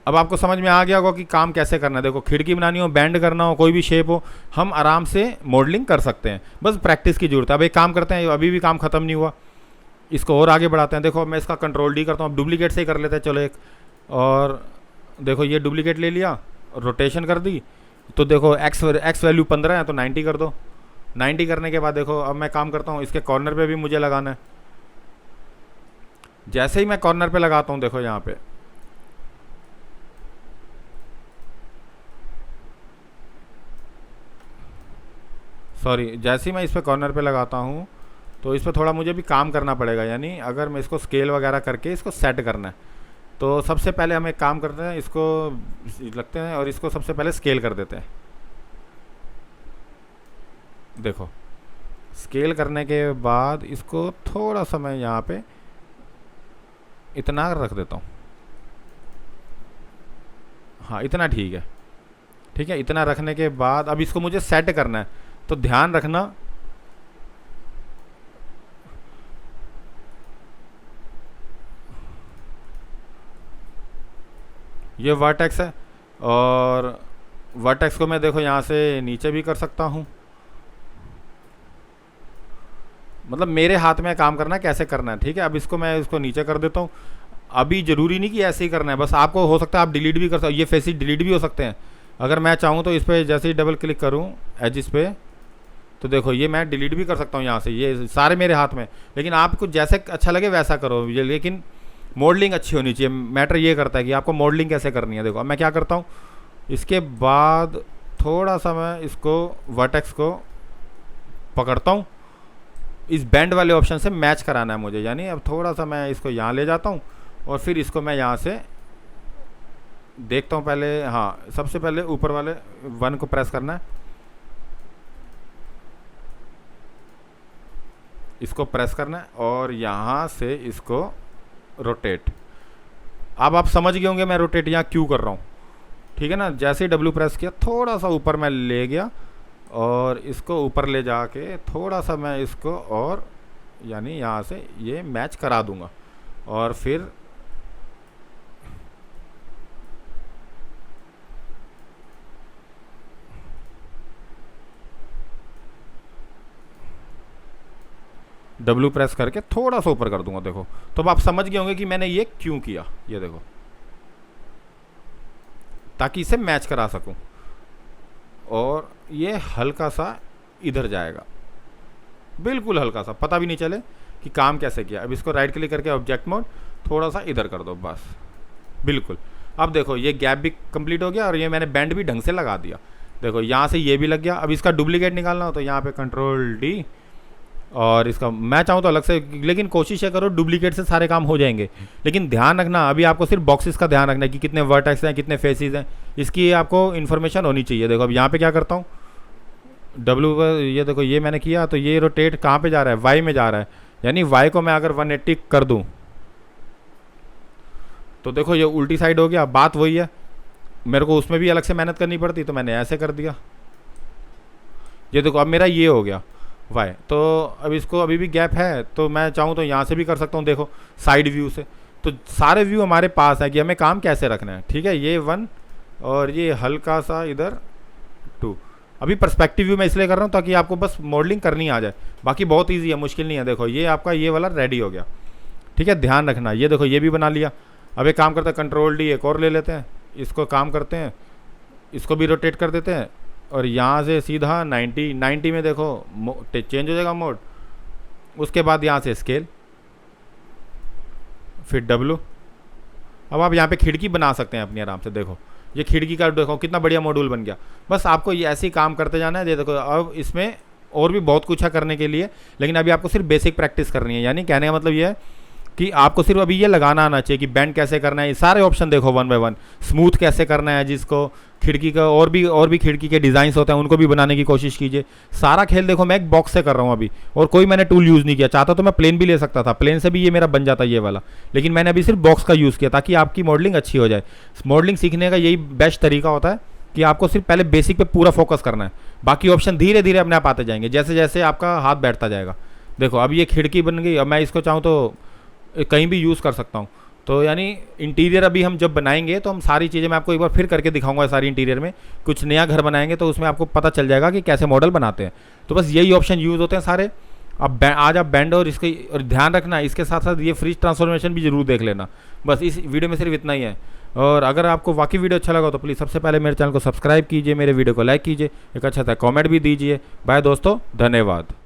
अब आपको समझ में आ गया होगा कि काम कैसे करना है। देखो खिड़की बनानी हो, बैंड करना हो, कोई भी शेप हो, हम आराम से मॉडलिंग कर सकते हैं, बस प्रैक्टिस की जरूरत है। अब एक काम करते हैं, अभी भी काम ख़त्म नहीं हुआ, इसको और आगे बढ़ाते हैं। देखो मैं इसका कंट्रोल डी करता हूँ, अब डुप्लीकेट से ही कर लेते हैं चलो एक, और देखो ये डुप्लीकेट ले लिया, रोटेशन कर दी, तो देखो एक्स वैल्यू 15 है तो 90 कर दो। 90 करने के बाद देखो अब मैं काम करता हूँ, इसके कॉर्नर पे भी मुझे लगाना है। जैसे ही मैं कॉर्नर पे लगाता हूँ, देखो यहाँ पे सॉरी, जैसे ही मैं इस पर कॉर्नर पे लगाता हूँ तो इस पर थोड़ा मुझे भी काम करना पड़ेगा, यानी अगर मैं इसको स्केल वगैरह करके इसको सेट करना है, तो सबसे पहले हम एक काम करते हैं, इसको लगते हैं और इसको सबसे पहले स्केल कर देते हैं। देखो स्केल करने के बाद इसको थोड़ा सा मैं यहाँ पे इतना रख देता हूँ, हाँ इतना ठीक है, ठीक है। इतना रखने के बाद अब इसको मुझे सेट करना है, तो ध्यान रखना ये वर्टेक्स है, और वर्टेक्स को मैं देखो यहाँ से नीचे भी कर सकता हूँ, मतलब मेरे हाथ में काम करना है कैसे करना है, ठीक है। अब इसको मैं इसको नीचे कर देता हूँ। अभी ज़रूरी नहीं कि ऐसे ही करना है, बस आपको हो सकता है आप डिलीट भी कर सकते हो, ये फेसेस डिलीट भी हो सकते हैं। अगर मैं चाहूँ तो इस पर जैसे ही डबल क्लिक करूँ एजिस पे, तो देखो ये मैं डिलीट भी कर सकता हूँ यहाँ से, ये सारे मेरे हाथ में। लेकिन आपको जैसे अच्छा लगे वैसा करो ये, लेकिन मॉडलिंग अच्छी होनी चाहिए। मैटर ये करता है कि आपको मॉडलिंग कैसे करनी है। देखो अब मैं क्या करता हूँ, इसके बाद थोड़ा सा मैं इसको वर्टेक्स को पकड़ता हूँ, इस बैंड वाले ऑप्शन से मैच कराना है मुझे, यानी अब थोड़ा सा मैं इसको यहाँ ले जाता हूँ और फिर इसको मैं यहाँ से देखता हूँ पहले, हाँ सबसे पहले ऊपर वाले 1 को प्रेस करना है, इसको प्रेस करना है और यहाँ से इसको रोटेट। अब आप समझ गए होंगे मैं रोटेट यहाँ क्यों कर रहा हूँ, ठीक है ना। जैसे ही डब्ल्यू प्रेस किया थोड़ा सा ऊपर मैं ले गया और इसको ऊपर ले जाके थोड़ा सा मैं इसको और यानी यहाँ से ये मैच करा दूंगा, और फिर डब्ल्यू प्रेस करके थोड़ा सा ऊपर कर दूंगा। देखो तो अब आप समझ गए होंगे कि मैंने ये क्यों किया, ये देखो ताकि इसे मैच करा सकूं, और ये हल्का सा इधर जाएगा, बिल्कुल हल्का सा, पता भी नहीं चले कि काम कैसे किया। अब इसको राइट क्लिक करके ऑब्जेक्ट मोड थोड़ा सा इधर कर दो, बस बिल्कुल। अब देखो ये गैप भी कंप्लीट हो गया और ये मैंने बैंड भी ढंग से लगा दिया। देखो यहाँ से ये भी लग गया। अब इसका डुप्लीकेट निकालना हो तो यहाँ पे कंट्रोल डी, और इसका मैं चाहूँ तो अलग से, लेकिन कोशिश ये करो डुप्लीकेट से सारे काम हो जाएंगे। लेकिन ध्यान रखना अभी आपको सिर्फ बॉक्सेस का ध्यान रखना है कि कितने वर्टेक्स हैं, कितने फेसेस हैं, इसकी आपको इन्फॉर्मेशन होनी चाहिए। देखो अब यहाँ पे क्या करता हूँ, डब्ल्यू पर ये देखो ये मैंने किया तो ये रोटेट कहाँ पे जा रहा है, वाई में जा रहा है, यानी वाई को मैं अगर 180 कर दूँ तो देखो ये उल्टी साइड हो गया। बात वही है, मेरे को उसमें भी अलग से मेहनत करनी पड़ती, तो मैंने ऐसे कर दिया। ये देखो अब मेरा ये हो गया वाई। तो अब इसको अभी भी गैप है तो मैं चाहूँ तो यहाँ से भी कर सकता हूँ, देखो साइड व्यू से। तो सारे व्यू हमारे पास है कि हमें काम कैसे रखना है, ठीक है। ये 1 और ये हल्का सा इधर 2। अभी पर्सपेक्टिव व्यू मैं इसलिए कर रहा हूँ ताकि आपको बस मॉडलिंग करनी आ जाए, बाकी बहुत ईजी है, मुश्किल नहीं है। देखो ये आपका ये वाला रेडी हो गया, ठीक है, ध्यान रखना। ये देखो ये भी बना लिया। अब एक काम करते हैं, कंट्रोल डी एक और ले लेते हैं, इसको काम करते हैं, इसको भी रोटेट कर देते हैं और यहाँ से सीधा 90 में देखो चेंज हो जाएगा मोड। उसके बाद यहाँ से स्केल, फिर डब्लू। अब आप यहाँ पे खिड़की बना सकते हैं अपनी आराम से। देखो ये खिड़की का देखो कितना बढ़िया मॉड्यूल बन गया। बस आपको ये ऐसे ही काम करते जाना है। ये देखो अब इसमें और भी बहुत कुछ है करने के लिए, लेकिन अभी आपको सिर्फ बेसिक प्रैक्टिस करनी है। यानी कहने का मतलब ये है कि आपको सिर्फ अभी ये लगाना आना चाहिए कि बेंड कैसे करना है, ये सारे ऑप्शन देखो वन बाय वन। स्मूथ कैसे करना है, जिसको खिड़की का और भी खिड़की के डिज़ाइंस होते हैं उनको भी बनाने की कोशिश कीजिए। सारा खेल देखो मैं एक बॉक्स से कर रहा हूँ अभी, और कोई मैंने टूल यूज़ नहीं किया। चाहता तो मैं प्लेन भी ले सकता था, प्लेन से भी ये मेरा बन जाता ये वाला, लेकिन मैंने अभी सिर्फ बॉक्स का यूज़ किया ताकि आपकी मॉडलिंग अच्छी हो जाए। मॉडलिंग सीखने का यही बेस्ट तरीका होता है कि आपको सिर्फ पहले बेसिक पे पूरा फोकस करना है, बाकी ऑप्शन धीरे धीरे अपने आप आते जाएंगे जैसे जैसे आपका हाथ बैठता जाएगा। देखो अब ये खिड़की बन गई, अब मैं इसको चाहूँ तो कहीं भी यूज़ कर सकता हूँ। तो यानी इंटीरियर अभी हम जब बनाएंगे तो हम सारी चीज़ें मैं आपको एक बार फिर करके दिखाऊंगा। सारी इंटीरियर में कुछ नया घर बनाएंगे तो उसमें आपको पता चल जाएगा कि कैसे मॉडल बनाते हैं। तो बस यही ऑप्शन यूज़ होते हैं सारे। अब आज आप बैंड और इसके और ध्यान रखना, इसके साथ साथ ये फ्रीज ट्रांसफॉर्मेशन भी जरूर देख लेना। बस इस वीडियो में सिर्फ इतना ही है। और अगर आपको वाकई वीडियो अच्छा लगा तो प्लीज़ सबसे पहले मेरे चैनल को सब्सक्राइब कीजिए, मेरे वीडियो को लाइक कीजिए, एक अच्छा सा कमेंट भी दीजिए। बाय दोस्तों, धन्यवाद।